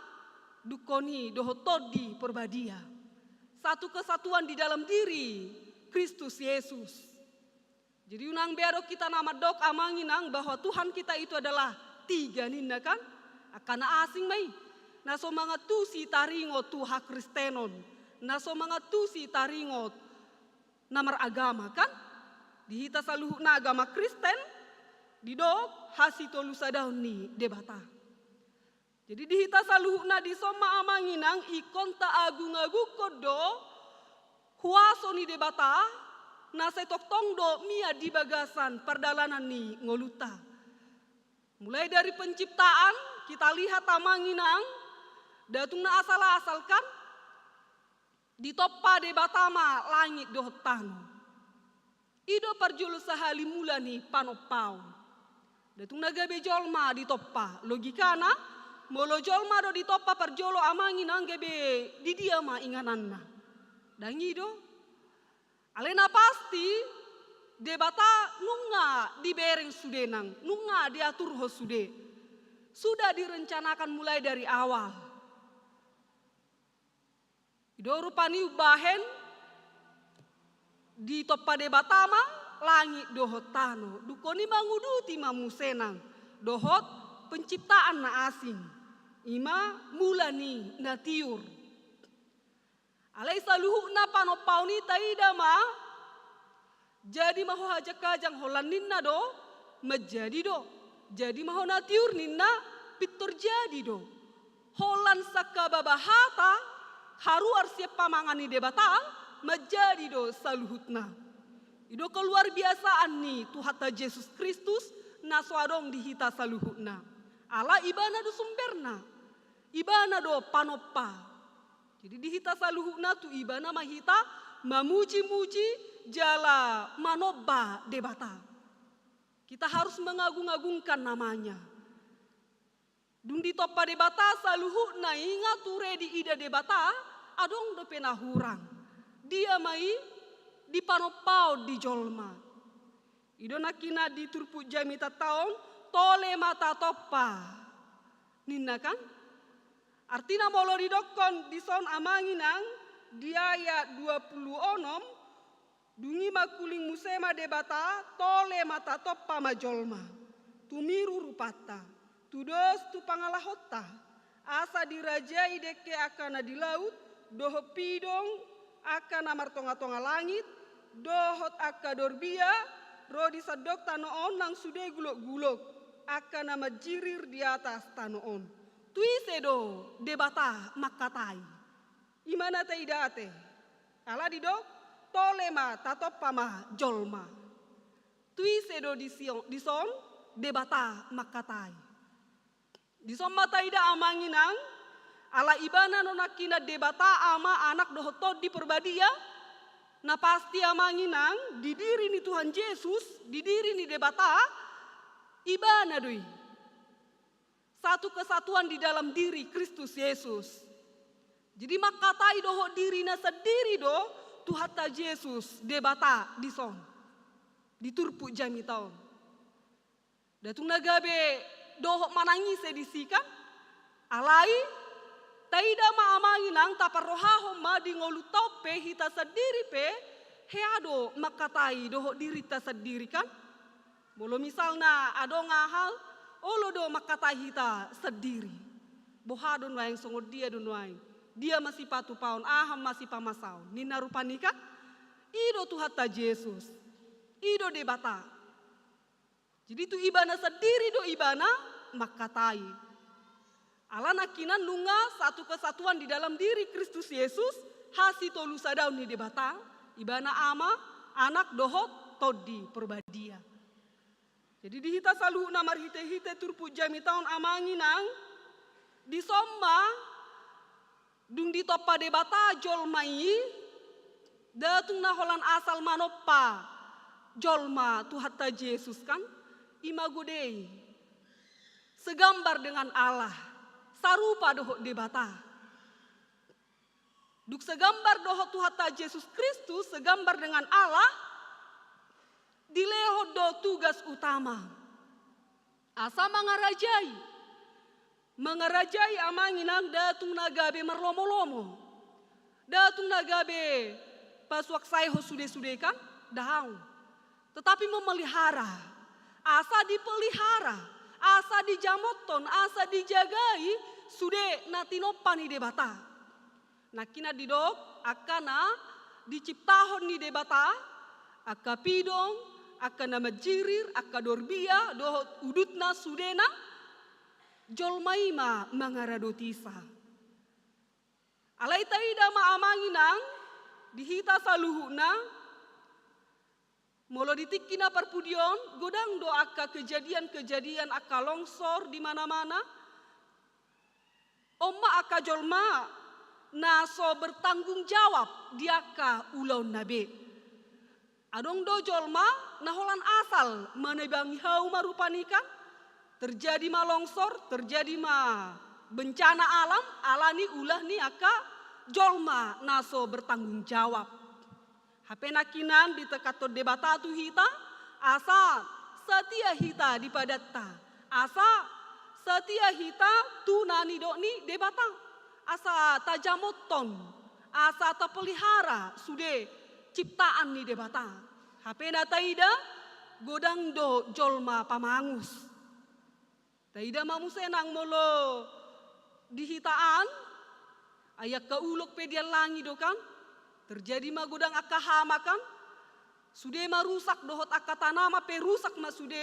dukoni doho todi perbadia. Satu kesatuan di dalam diri Kristus Yesus. Jadi unang bero kita nama dok amanginang bahwa Tuhan kita itu adalah tiga ninda kan? Akana asing mai. Naso mangatusi taringot Tuha Kristenon. Naso mangatusi taringot namar agama kan? Dihita saluhna agama Kristen. Didok hasito lusadaw ni debata. Jadi dihita saluhna di soma amanginang ikon ta agung-agung kodo huaso ni debata nasa toktong do mia di bagasan perdalanan ni ngoluta. Mulai dari penciptaan kita lihat amanginang datung na asal-asalkan di toppa debata ma langit dohotano. Ido parjolo sahali mula ni panopau. Datung nagabe jolma di toppa logikana molo jolma do di toppa parjolo amanginang gebe di dia ma ingananna. Dangido alena pasti debata nunga dibereng sudenang, nunga diatur ho sude. Sudah direncanakan mulai dari awal. Ido rupani ubahen di toppa debata ma langit dohot tano. Dukoni manguduti mamusenang dohot penciptaan na asing. Ima mulani na tiur. Alai saluhu na panopau ni taida ma jadi maho haja kajang holan ninna do menjadi do. Jadi maho na tiur ninna pitur jadi do. Holan saka babahata haruar siap pamangani debata menjadi do saluhutna. Ido keluar biasaan ni Tuhata Yesus Kristus na swadong dihita saluhutna. Ala ibana do sumberna. Ibana do panoppa. Jadi dihita saluhutna tu ibana mahita mamuji-muji jala manoba debata. Kita harus mengagung-agungkan namanya. Dundi toppa debata saluhutna ingat ture di ida debata adong do pena hurang. Dia mai di panopau di jolma. Ido nakina di turpu jamita taon tole mata toppa. Ninna kan? Artina molo didokon di son amanginang di ayat 20 onom dungi makuling musema debata tole mata toppa majolma. Tumiru rupata. Tudos tu pangalahota. Asa dirajai deke akana di laut. Doho pidong akana martonga-tonga langit. Dohot aka dorbia. Rodi sadok tanoon nang sude gulok-gulok. Akana majirir di atas tanoon. Tuisedo debata makatai. Imana te idate. Ala didok tolema tatoppa ma jolma. Tuisedo di son debata makatai. Di son mata ida amanginang ala ibana nonakina debata ama anak dohoto di perbadia. Na pasti amanginang di diri ni Tuhan Yesus, di diri ni debata ibana doi. Satu kesatuan di dalam diri Kristus Yesus. Jadi makatai doho diri na sendiri do Tuhata Yesus debata di son. Diturpu jami taon. Datung nagabe doho manangise disikan. Alai taida ma amanginang taparohaho ma di ngolu tope hita sendiri pe heado makatai doho diri ta sendiri kan. Bolo misalna ado ngahal olo do makatai hita sendiri. Bohadon waeng songo dia don waeng. Dia masih patu paon aham masih pamasaon. Nina rupanika ido Tuhata Yesus. Ido debata. Jadi tu ibana sendiri do ibana makatai. Ala nakina nunga satu kesatuan di dalam diri Kristus Yesus hasito lusadaun ni debata ibana ama anak dohot todi perbadia. Jadi dihita salu namar hite-hite turpu jami taun amanginang di somma dung di toppa debata jolmai datung naholan asal manoppa jolma Tuhata Yesus kan imagudei segambar dengan Allah. Sarupa doho debata. Duk segambar doho Tuhata Yesus Kristus segambar dengan Allah. Dileho do tugas utama. Asa mangarajai. mengerajai amanginang datung nagabe merlomo-lomo. Datung nagabe pasuak sayho sude-sude kan dahang. Tetapi memelihara, asa dipelihara, asa dijamoton, asa dijagai, sude natinopani debata. Nakina didok akana diciptahon ni debata, aka pidong, aka nama jirir, aka dorbia, dohot udutna sudena, jolmaima mangaradotisa. Alai taida ma amanginang, dihita saluhuna, molo ditikina perpudion, godang do aka kejadian-kejadian aka longsor di mana-mana. Omma aka jolma naso bertanggung jawab diaka ulau nabe. Adong do jolma naholan asal menebangi hau marupanikan. Terjadi ma longsor, terjadi ma bencana alam, alani ulah ni aka jolma naso bertanggung jawab. Hape nakinan di tekato debata tu hita, asa setia hita di padatta, asa setia hita tu nani dokni debata, asa tajamoton, asa tapelihara sude ciptaan ni debata. Hape na taida godang do jolma pamangus. Taida mamusenang molo dihitaan, ayak kaulok pedial langi do kan, terjadi magudang akahama kan, sude marusak dohot aka tanama perusak masude,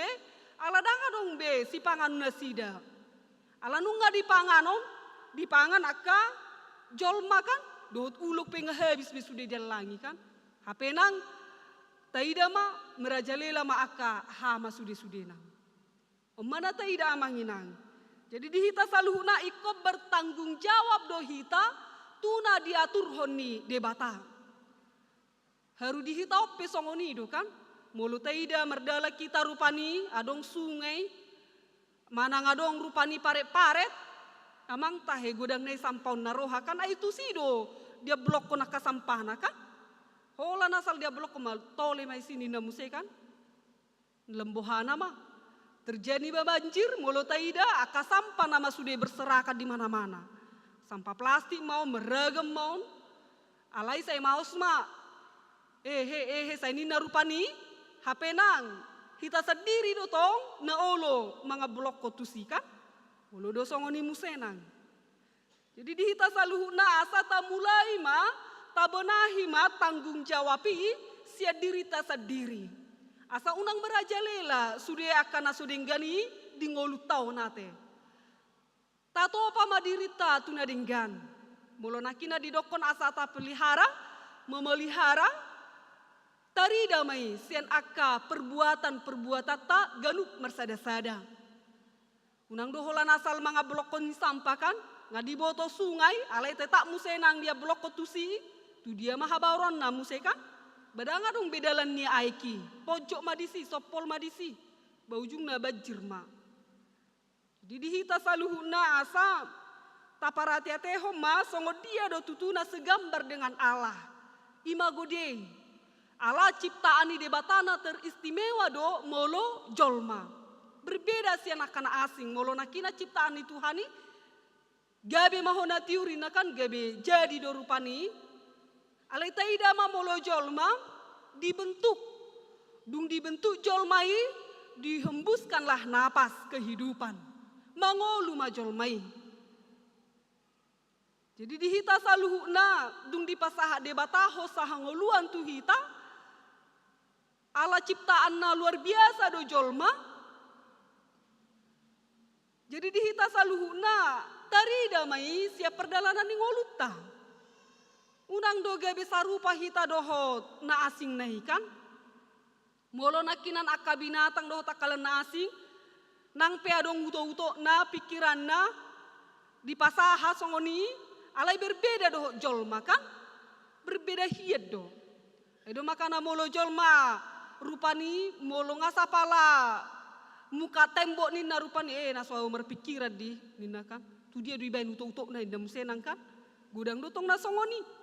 ala danga dong be si pangan nasida, ala nunga dipangan aka jolma kan, dohot ulok pe ngahabis besude dial langi kan, hapenang taida ma merajalela ma aka hama sude nang, omana taida amanginang. Jadi dihita saluhuna iko bertanggung jawab do hita tuna diatur honi debata. Haru dihita ope songoni do kan. Mulu taida merdala kita rupani adong sungai. Mana ngadong rupani paret-paret. Amang tahe godang nai sampaun naroha kan. Itu sih do dia blok ko nakasampahna kan. Hola nasal dia blok ko mal tole mai sini namuse kan. Lembohana mah. Terjadi banjir, molo taida, aka sampah nama sudah berserakan di mana-mana. Sampah plastik mau, meragam mau. Alai saya mau semua. Saya ini narupani, HP nang. Kita sendiri do tong, na olo, mga blok kotusi kan. Olo do songoni musenang. Jadi di hita saluhuna asa ta mulai ma, tabonahi ma tanggung jawabi, sia diri ta sendiri. Asa unang merajalela sudah akan asudinggani di ngolu tau nate. Tato apa madirita tuna dinggan. Molo nakina didokon asa ta pelihara, memelihara, tari damai sian aka perbuatan tak ganuk mersada-sada. Unang doholan asal mga blokon sampakan, ngadiboto sungai, alai tetak musenang dia blok kotusi, tu dia mahabaron na musekan. Badanga dong bedalan ni aiki, pojok madisi, sopol madisi, baujung na bajir ma. Didihita saluhuna asa, taparati ateho ma, songo dia do tutuna segambar dengan Allah. Imagode, Allah ciptaan ni debatana teristimewa do molo jolma. Berbeda si anak asing, molo nakina ciptaan ni Tuhani, gabe mahona tiuri nakan gabe jadi do rupani. Alai taida ma molo jolma dibentuk. Dung dibentuk jolmai dihembuskanlah napas kehidupan. Mangolu ma jolmai. Jadi dihita saluhuna dung dipasaha debataho sahangoluan tu hita. Ala ciptaan na luar biasa do jolma. Jadi dihita saluhuna tarida mai siap perdalanan ni ngoluta. Unang doga besar rupa hita dohot na asing nahi kan. Molo nakinan aka binatang dohot akalan na asing. Nang peadong uto-uto na pikiran na dipasaha songoni. Alai berbeda dohot jolma kan. Berbeda hiat do. Edo makana molo jolma rupani molo ngasapala muka tembok ni na rupani naswa merpikiran di nina kan. Tu dia duibain uto-uto na indam senang kan. Gudang dotong na songoni.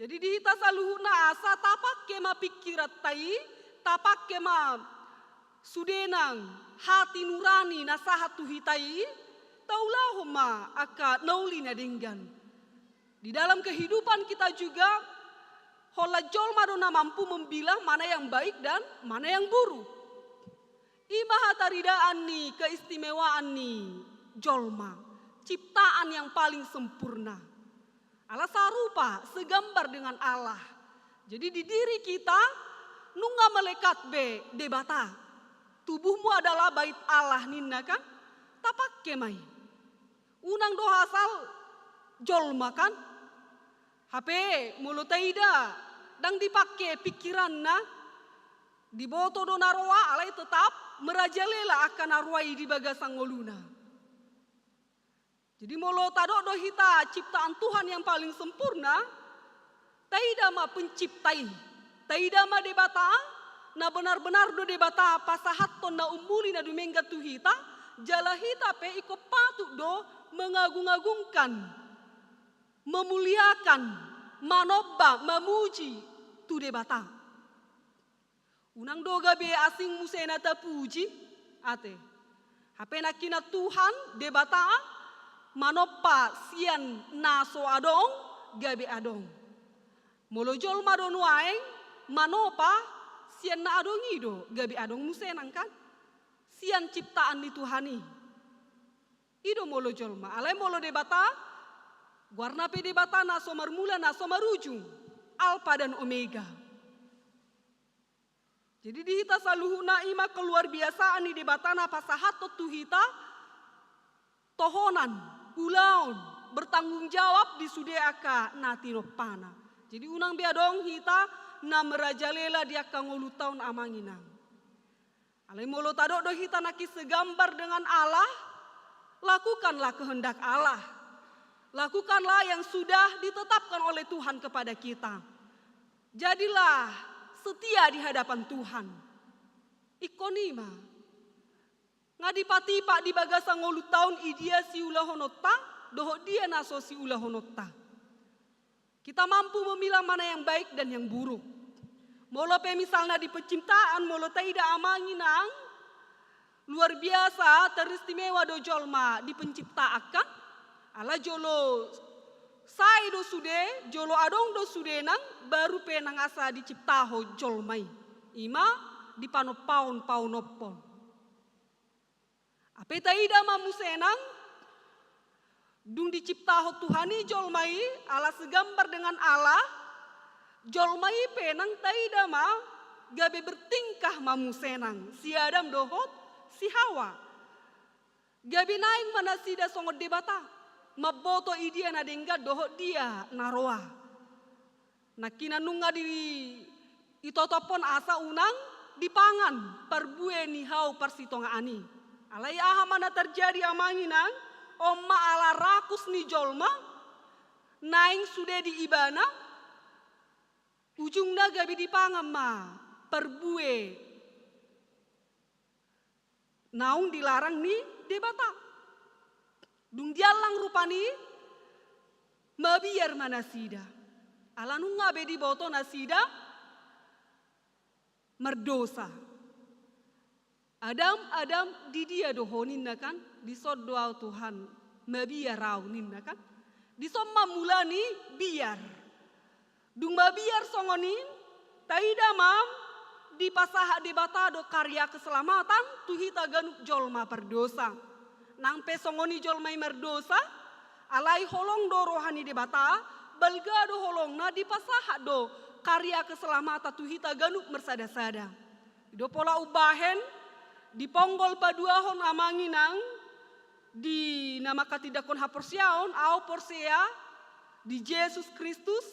Jadi dihita saluhuna asa tapak kema pikirat tai, tapak kema sudenang hati nurani nasahat tu hitai, taulahuma aka naulina denggan. Di dalam kehidupan kita juga hola jolma dona mampu membilang mana yang baik dan mana yang buruk. Ima hataridaan ni keistimewaan ni jolma, ciptaan yang paling sempurna. Allah sarupa segambar dengan Allah. Jadi di diri kita nunga melekat be debata. Tubuhmu adalah bait Allah ninna kan? Tapak kemai. Unang do hasal jolma kan? HP mulut taida dang dipakai pikiran na diboto do naroa alai tetap merajalela akan arwai di bagasang ngoluna. Jadi molo tado do hita ciptaan Tuhan yang paling sempurna, taida ma penciptai, taida ma debata, na benar-benar do debata pasahaton na umuli na dumengga tu hita, jala hita pe iko patut do mengagung-agungkan, memuliakan, manobba, memuji tu debata. Unang doga be asing musena tapuji, ate. Hape nakina Tuhan debata, manoppa sian naso adong, gabe adong. Molojol madon waeng, manopa sian na adong ido, gabe adong musenang kan. Sian ciptaan di Tuhani. Ido molojol ma, alai molo debata, warna pede bata na somar mula na somar ujung, alfa dan omega. Jadi di hita saluhuna ima keluar biasaan di debatana pasahatot tu hita tohonan, ulaun, bertanggung jawab di sudeaka nati nopana. Jadi unang biadong hita na merajalela dia kangolu taun amanginang. Alai molo tado do hita naki segambar dengan Allah, lakukanlah kehendak Allah. Lakukanlah yang sudah ditetapkan oleh Tuhan kepada kita. Jadilah setia di hadapan Tuhan. Ikonima. Ngadipati pak di bagasang ngolu tahun idia si ulah honota, doho dia naso si ulah honota. Kita mampu memilah mana yang baik dan yang buruk. Molo pe misalnya di penciptaan, molo taida amanginang, luar biasa teristimewa do jolma di penciptaan. Ala jolo sai do sude, jolo adong do sude nang baru penang asa diciptaho jolmai. Ima di panopaun paunopon. Ape taida mamusenang dung diciptaho Tuhani jolmai ala segambar dengan Allah. Jolmai penang taida ma gabe bertingkah mamusenang. Si Adam dohot si Hawa. Gabe naing mana sida songot debata. Maboto idia na dengga doho dia naroa. Nakina nunga di itotopon asa unang dipangan perbue ni hau persitonga ani. Alai aha mana terjadi amanginang omma ala rakus ni jolma naing sude di ibana ujung gabi dipangan ma perbue naung dilarang ni debata. Dung dialang rupani mabiar mana sida. Ala nunga bedi boto nasida merdosa. Adam di dia dohonin kan disod doa Tuhan mabiar raunin kan. Disomma mulani biar. Dung mabiar songonin taida mam di pasaha debata do karya keselamatan tuhita ganuk jolma perdosa. Nang pesongoni jolmai merdosa, alai holong do rohani debata, balga do holong na di pasaha do karya keselamatan tuhita ganuk mersada-sada. Do pola ubahen, di ponggol paduahon amanginang, di nama katidakon haporsiaon, au porsea, di Yesus Kristus,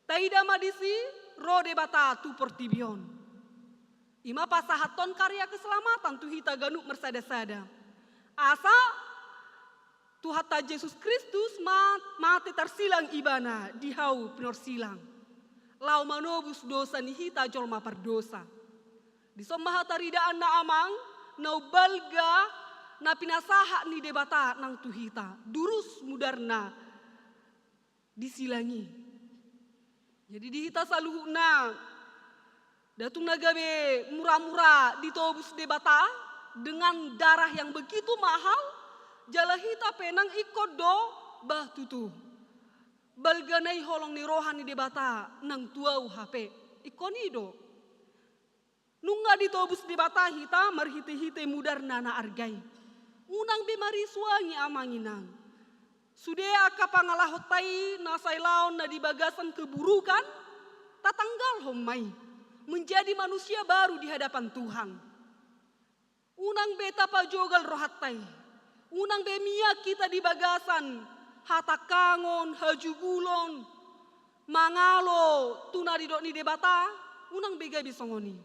taida madisi, ro debata tu portibion. Ima pasahaton karya keselamatan tuhita ganuk mersada-sada. Asa Tuhata Yesus Kristus mati tersilang ibana dihau penor silang. Lau manobus dosa nihita jolma perdosa. Di somma hataridaan na amang nau balga na pinasaha ni debata nang tuhita. Durus mudarna disilangi. Jadi dihita saluhuna datung nagabe murah-murah ditobus debata dengan darah yang begitu mahal, jala hita penang ikut do bah tutu. Balganay holong ni rohani debata nang tuau HP. Ikoni do. Nunga ditobus debata hita marhite-hite mudar nana argai. Unang bemari suangi amanginang. Sudah aka pangalahotai nasai laon na dibagasan keburukan, tatanggal homai. Menjadi manusia baru di hadapan Tuhan. Unang beta pajogal rohatai. Unang bemia kita di bagasan. Hatakangon, hajugulon, mangalo, tunadidok ni debata. Unang bega bisongoni.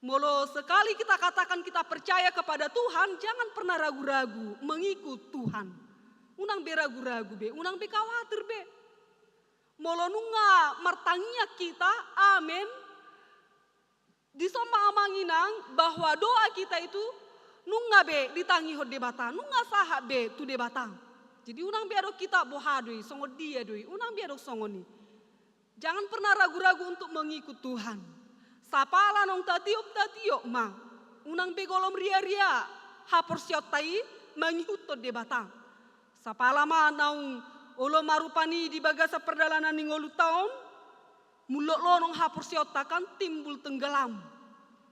Molo sekali kita katakan kita percaya kepada Tuhan, jangan pernah ragu-ragu mengikut Tuhan. Unang be ragu-ragu be, unang be khawatir be. Molo nunga martangnya kita, amin. Disoma amanginang bahwa doa kita itu nunga be ditangi hod debata, nunga saha be tu debata. Jadi unang be adok kita bohadoi, songo dia doi, unang be adok songoni. Jangan pernah ragu-ragu untuk mengikut Tuhan. Sapala nong tatiop ma. Unang be golom ria-ria, hapor siot tai mengikut to debata. Sapala ma naung olo marupani di bagasa perdalanan ningolu taon, mulok lonong hapur siotakan timbul tenggelam.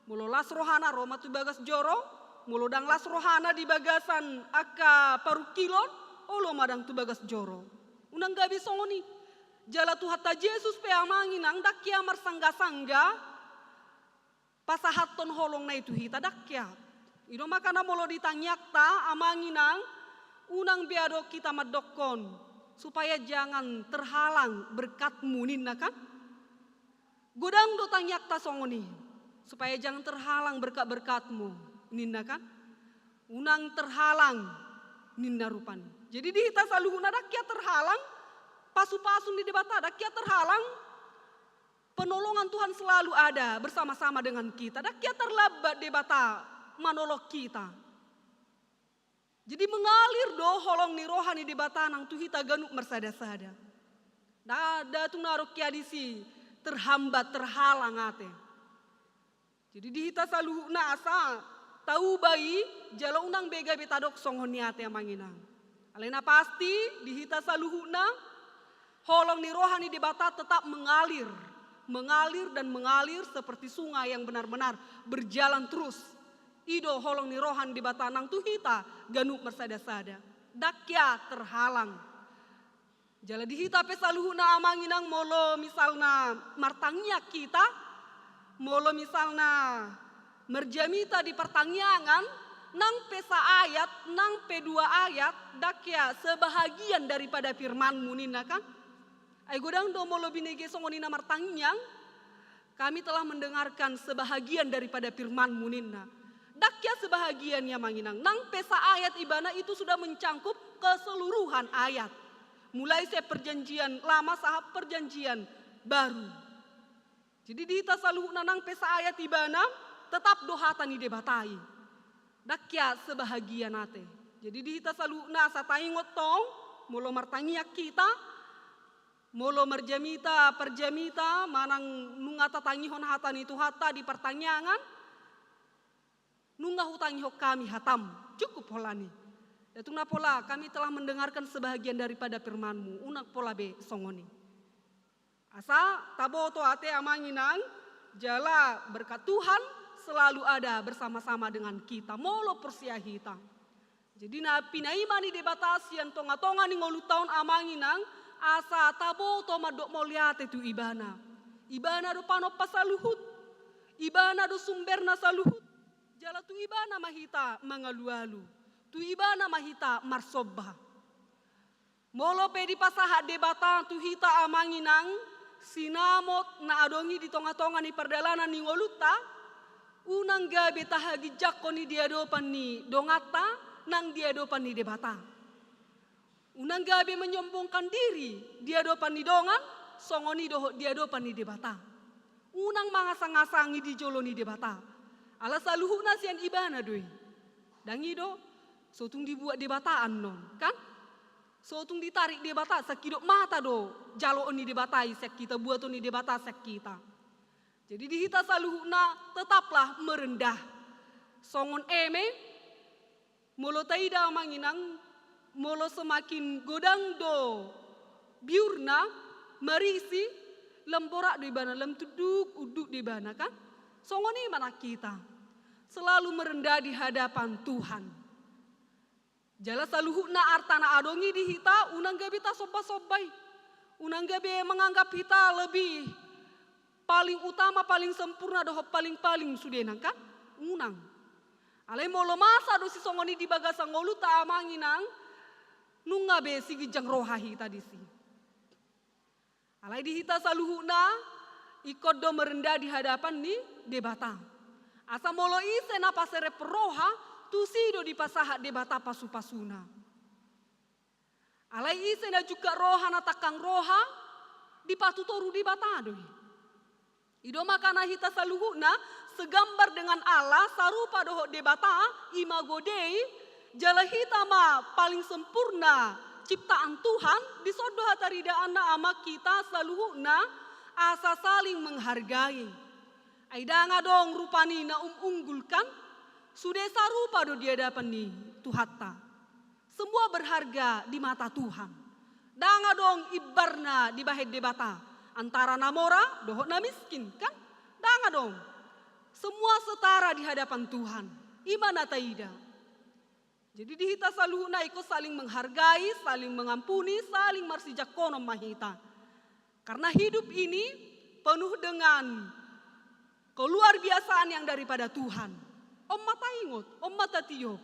Mulo las rohana roma tu bagas joro, mulo dang las rohana di bagasan aka parukilon, olo madang tu bagas joro. Unang gabi songoni, jala tu hatta Yesus pe amangin ang dakya marsangga-sangga, pasahaton holong na itu hita dakya. Ino makana mulo ditanyakta amangin ang, unang biado kita madokon supaya jangan terhalang berkatmu ninna kan. Godang do tangyak ta songoni supaya jangan terhalang berkat-berkatmu ninna kan. Unang terhalang ninna rupan. Jadi di hita saluhuna dakya terhalang pasu-pasu di debata dakya terhalang. Penolongan Tuhan selalu ada bersama-sama dengan kita. Dakya terlambat debata manolok kita. Jadi mengalir do holong ni rohani di batanang tu hita ganuk mersada-sada. Dada tu narok kiadisi terhambat terhalang ate. Jadi di hita saluhu na asa tahu bayi jala unang bega betadok songhoni ate amanginang. Alena pasti di hita saluhu na holong ni rohani di bata tetap mengalir. Mengalir dan mengalir seperti sungai yang benar-benar berjalan terus. Ido holong ni rohan di batanang tu hita ganuk mersada-sada. Dakya terhalang. Jala di hita pesaluhuna amanginang molo misalna martangnya kita. Molo misalna merjamita di pertangyangan. Nang pesa ayat, nang pedua ayat. Dakya sebahagian daripada firmanmu nina kan. Ay godang do molo binege songonina martangyang. Kami telah mendengarkan sebahagian daripada firmanmu nina. Dakya sebahagiannya manginang. Nang pesa ayat ibana itu sudah mencangkup keseluruhan ayat. Mulai saya perjanjian lama sahab perjanjian baru. Jadi di hita saluhuna nang pesa ayat ibana tetap dohatani debatai. Dakya sebahagian ate. Jadi di hita saluhuna satai ngotong mulo martangiak kita. Mulo merjamita perjamita manang nungata tangihon hatani itu hata di pertanyangan. Nunggah hutangi hok kami hatam, cukup holani. Datungna pola kami telah mendengarkan sebahagian daripada firmanmu, unak pola be songoni. Asa taboto ate amanginang, jala berkat Tuhan selalu ada bersama-sama dengan kita, molo persia hita. Jadi na pinaimani debatasian tonga-tonga ni ngolu taon amanginang, asa taboto madok moliate tu ibana. Ibana do panop pasaluhut, ibana do sumberna saluhut. Jala tu ibana mahita mangalu-alu. Tu ibana mahita marsobah. Molo pedi pasaha debata tu hita amanginang. Sinamot na adongi di tonga-tonga ni perdalanan ni ngoluta. Unang gabi tahagi jakko ni diadopan ni dongata. Nang diadopan ni debata. Unang gabi menyombongkan diri. Diadopan ni dongan. Songoni diadopan ni debata. Unang mangasang-asangi di jolo ni debata. Ala saluhuna sian ibana doi. Dangi do, sotung dibuat debataan non, kan? Sotung ditarik debata sakidok mata do. Jalo oni debatai sek kita buat oni debata sek kita. Jadi di hita saluhuna tetaplah merendah. Songon eme Molo taida manginang, molo semakin godang do biurna marisi lemborak di bana lem tuduk uduk di bana kan. Songoni mana kita selalu merendah di hadapan Tuhan. Jala saluhukna artana adongi di hita unang gabi ta soba-sobai. Unang gabi menganggap hita lebih paling utama, paling sempurna doh paling-paling sudenang kan. Unang. Alai molo masa do si songoni di bagasa ngolu ta amanginang nunga be sigi jang roha hita di si. Alai di hita saluhuna ikut do merendah di hadapan ni debata. Asa molo ise na pasere peroha tu sido di pasaha debata pasu-pasuna. Alai ise na juga roha na takang roha di patutoru di batadoi. Ido makana hita saluhuna segambar dengan Allah sarupa doho debata imago Dei jala hita ma paling sempurna ciptaan Tuhan disodo hatarida ana ama kita saluhuna asa saling menghargai. Aidanga dong rupani na unggulkan sudah sarupa do dia dapat ni Tuhatta. Semua berharga di mata Tuhan. Danga dong ibarna di bahed debata antara namora doho na miskin kan? Danga dong. Semua setara di hadapan Tuhan. Imana taida. Jadi di hita saluhuna ikut saling menghargai, saling mengampuni, saling marsijakono mahita. Karena hidup ini penuh dengan keluar biasaan yang daripada Tuhan. Om mata ingot, om mata tiup.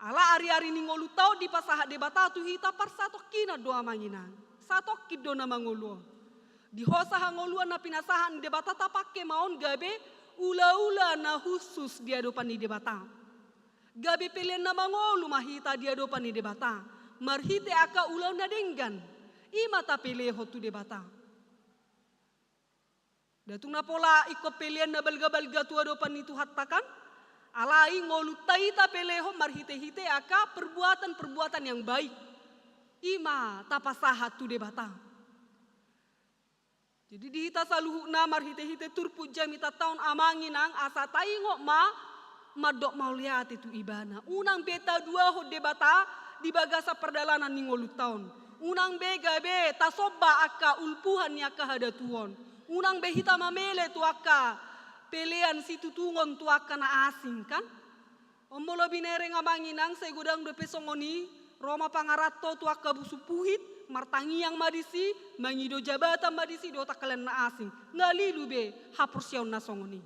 Ala ari-ari ni ngolu tau di pasaha debata tu hita par satok kina doa manginan. Satok kido na mangolu. Di hosaha ngoluan na pinasahan debata tapake maon gabe ula-ula na khusus dia dopan ni debata. Gabe pilihan na mangolu mahita dia dopan ni debata. Marhite aka ulaw na denggan. Ima ta peleho tu debata. Datung na pola iko pilihan na balga-balga tua dopan ni Tuhattakan. Alai ngolu taita peleho marhite-hite aka perbuatan-perbuatan yang baik. Ima tapasahat tu debata. Jadi di hita saluhuna marhite-hite turpu jamita tahun amanginang asa taingok madok mau lihat itu ibana. Unang beta dua ho debata di bagasa perdalanan ni ngolu tahun. Unang bega be tasoba aka ulpuhan ni aka hadatuon. Unang be hita mamele tu aka pelean situ tungon tu aka na asing kan. Omolo binere ngamanginang saya gudang do pesongoni Roma pangarato tu aka busupuhit martangi yang madisi mangido jabatan madisi do takalen na asing. Ngalilu be hapursiaw na songoni.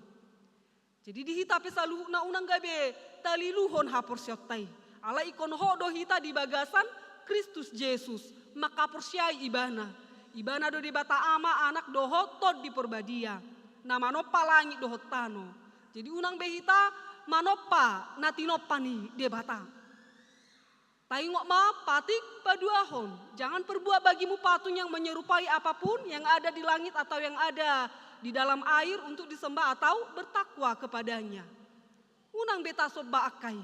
Jadi di hita pesaluh na unang gabe taliluhon hapursiaw tay. Ala ikon hodo hita di bagasan Kristus Yesus maka persyai ibana. Ibana do di bata ama anak doho tod di perbadia. Na manopa langit doho tano. Jadi unang behita manopa natinopa ni debata. Taingok ma patik paduahon. Jangan perbuat bagimu patung yang menyerupai apapun yang ada di langit atau yang ada di dalam air untuk disembah atau bertakwa kepadanya. Unang beta sobba akai.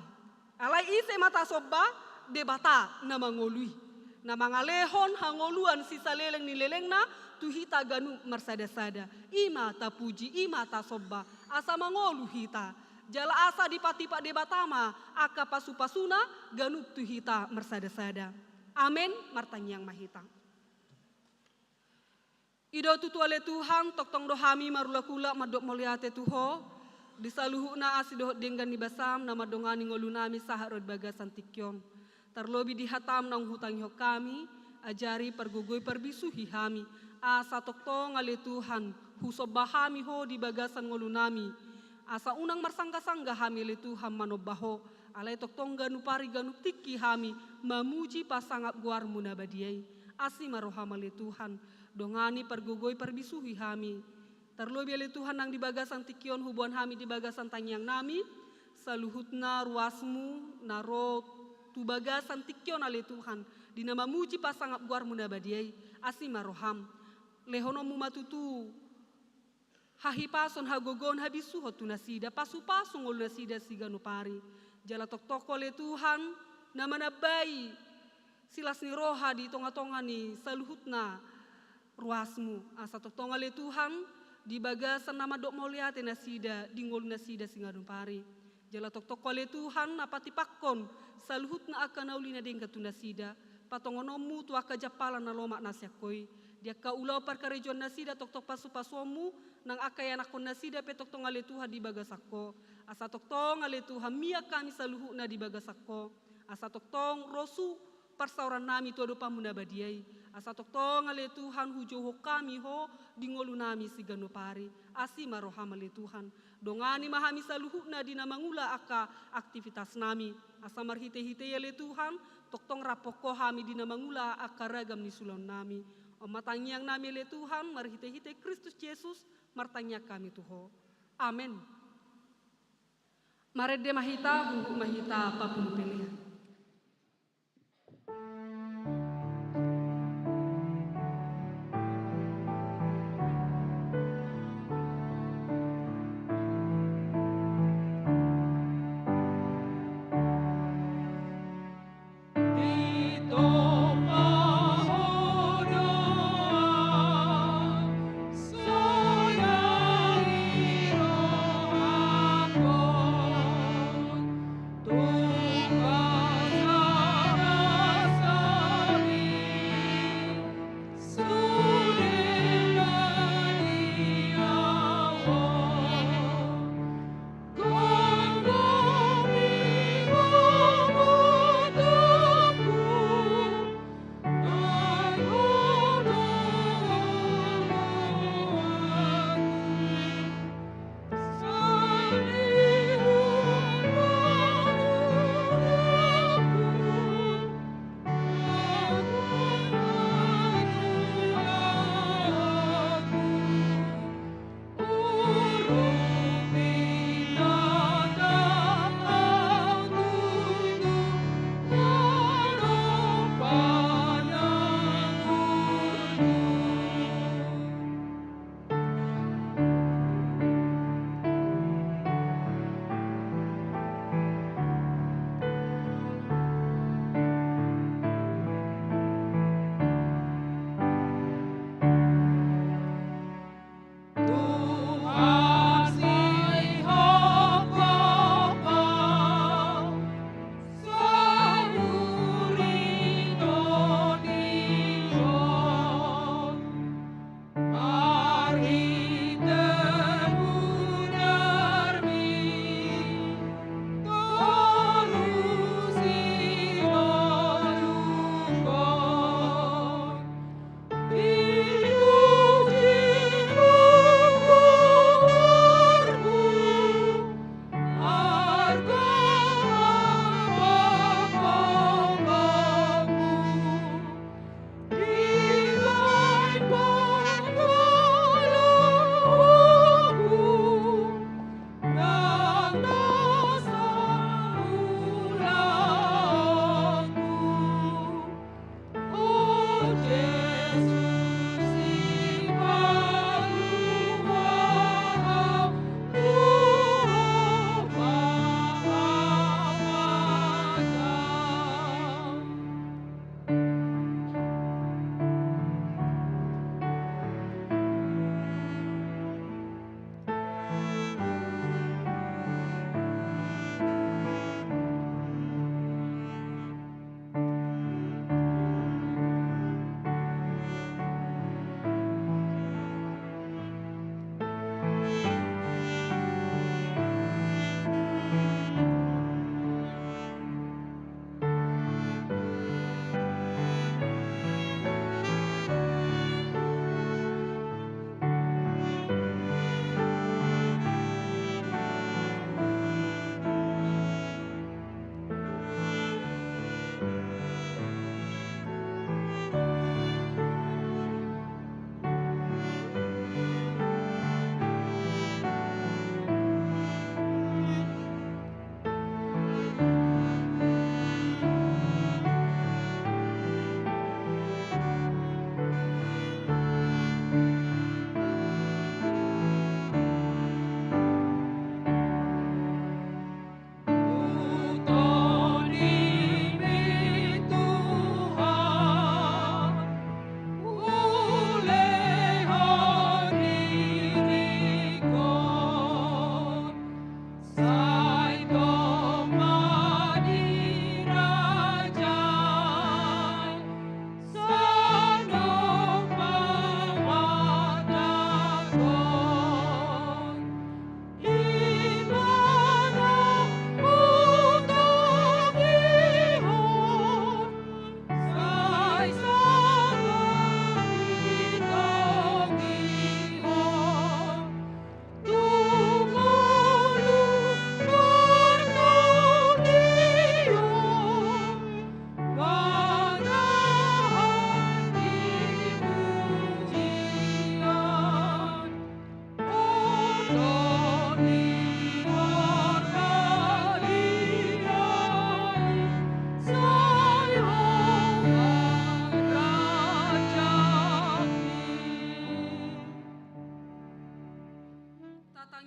Alai ise mata sobba debata na mangolui. Na mangalehon hangoluan sisa leleng ni leleng na tuhita ganu marsada-sada. Ima ta puji, ima ta sobba. Asa mangolu hita. Jala asa di patipa debatama aka pasu-pasuna ganu tuhita marsada-sada. Amin martang yang mahita. Ido tutuale Tuhan tok-tong dohami marula-kula madok moliate tuho. Disaluhuna asidoh denggan nibasam nama dongani ngolunami saharod bagasan tikyom. Terlobi di hatam nang hutang ho kami, ajari pergugui perbisuhi hami. Asa tok-tong ale Tuhan, husobahami ho di bagasan ngolunami. Asa unang marsangga-sangga hami le Tuhan manobaho. Alai tok-tong ganu pari ganu tiki hami, mamuji pasangap guarmu nabadiai. Asi marohama le Tuhan, dongani pergugui perbisuhi hami. Terlobi ale Tuhan nang di bagasan tikion hubuan hami di bagasan tangyang nami. Saluhutna ruasmu naro tu bagasan tikion ale Tuhan. Dina mamuji pasangap guarmu nabadiai. Asi maroham. Lehonomu matutu. Hahipason hagogon habisu hotu nasida. Pasu-pasu ngol nasida siganu pari. Jala tok-toko le Tuhan. Nama nabai. Silas ni roha di tonga-tonga ni saluhutna ruasmu. Asa tok-tonga le Tuhan. Di bagasan nama dok mau lihat nasida. Di ngol nasida siganu pari. Jala tok-tok oleh Tuhan apati pakkon saluhut na akan naulina dengka tunda sida patongonomu tu aka japala na lomak nasyakoi dia ka ulau parkarejon nasida tok-tok pasu-pasuamu nang aka yanakon nasida pe tok-tok ngale Tuhan di bagasako asa tok-tok ngale Tuhan mia kami saluhut na di bagasako asa tok-tok rosu parsauran nami tu ado pamunda badiai asa tok-tok ngale Tuhan hujoho kami ho dingolu nami sigano pari asi maroham ale Tuhan dongani mahami saluhutna dina mangula aka aktivitas nami asa marhite-hite ale Tuhan tok-tong rapoko hami dina mangula aka ragam ni sulon nami matangyang nami ale Tuhan marhite-hite Kristus Yesus martanya kami tuho amen. Marede mahita hungkuk mahita papun pilihan. Tuhan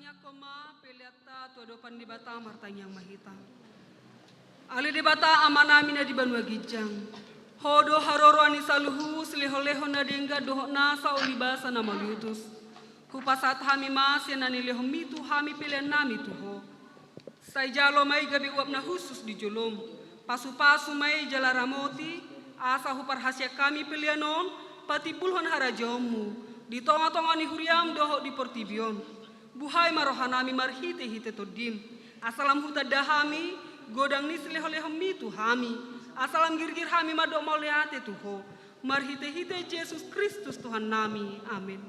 Tanya koma peliata tuadopan di bata martanyang mahita. Ali di bata amanamina di banua gijang. Hodo haroro ani saluhu sliholeho na dengga doho nasa ulibasa na malutus. Kupasat hami mas yanani leho mitu hami pilihan nami tuho. Say jalo may gabi uap na husus di jolom. Pasu-pasu may jalaramoti. Asa hupar hasya kami pilihanon. Pati pulhon harajomu. Di tonga-tonga ni huriam doho di portibion. Buhay marohanami marhite-hite todim. Asalam huta dahami, godang nis leho-leho mitu hami. Asalam girgir hami madok mauleate tuho. Marhite-hite Yesus Kristus Tuhan nami. Amin.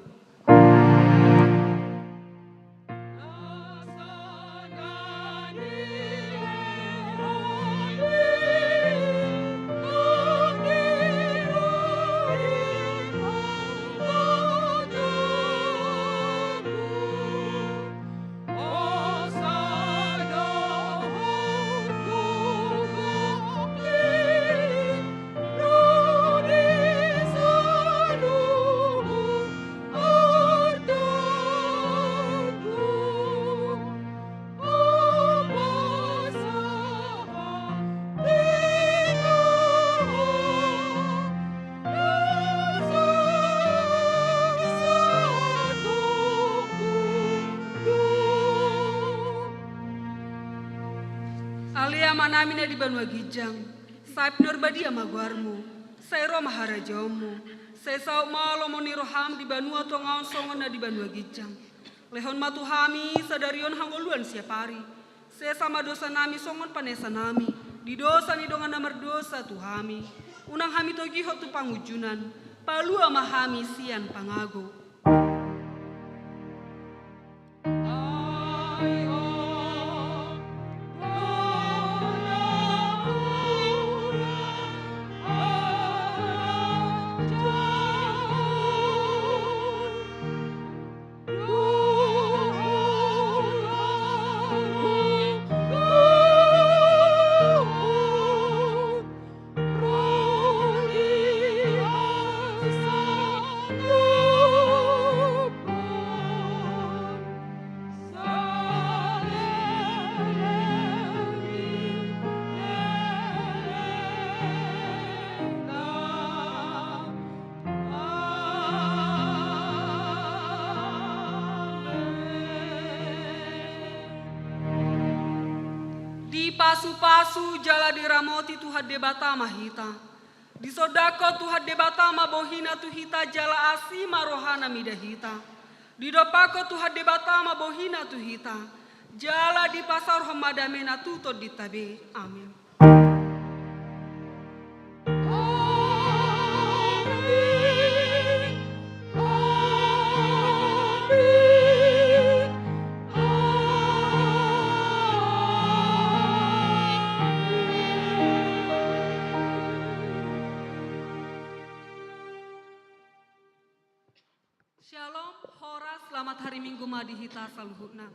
Alia manamina di banua gijang, saip norbadia maguarmu, saya roma harajomu, saya sau malo moni roham di banua tongaon songon na di banua gijang. Lehon matu hami sadarion hangoluan siapari, saya sama dosa nami songon panesa nami, di dosa ni dongan namar dosa tu hami, unang hami togiho tu pangujunan, palu ama hami sian pangago. Pasu-pasu jala diramoti Tuhan debata mahita. Di sodako Tuhan debata mabohina tuhita jala asi marohana midahita. Di dopako Tuhan debata mabohina tuhita. Jala di pasar homadamena tuto ditabe. Amin. Shalom, hora selamat hari Minggu madihita saluhutna.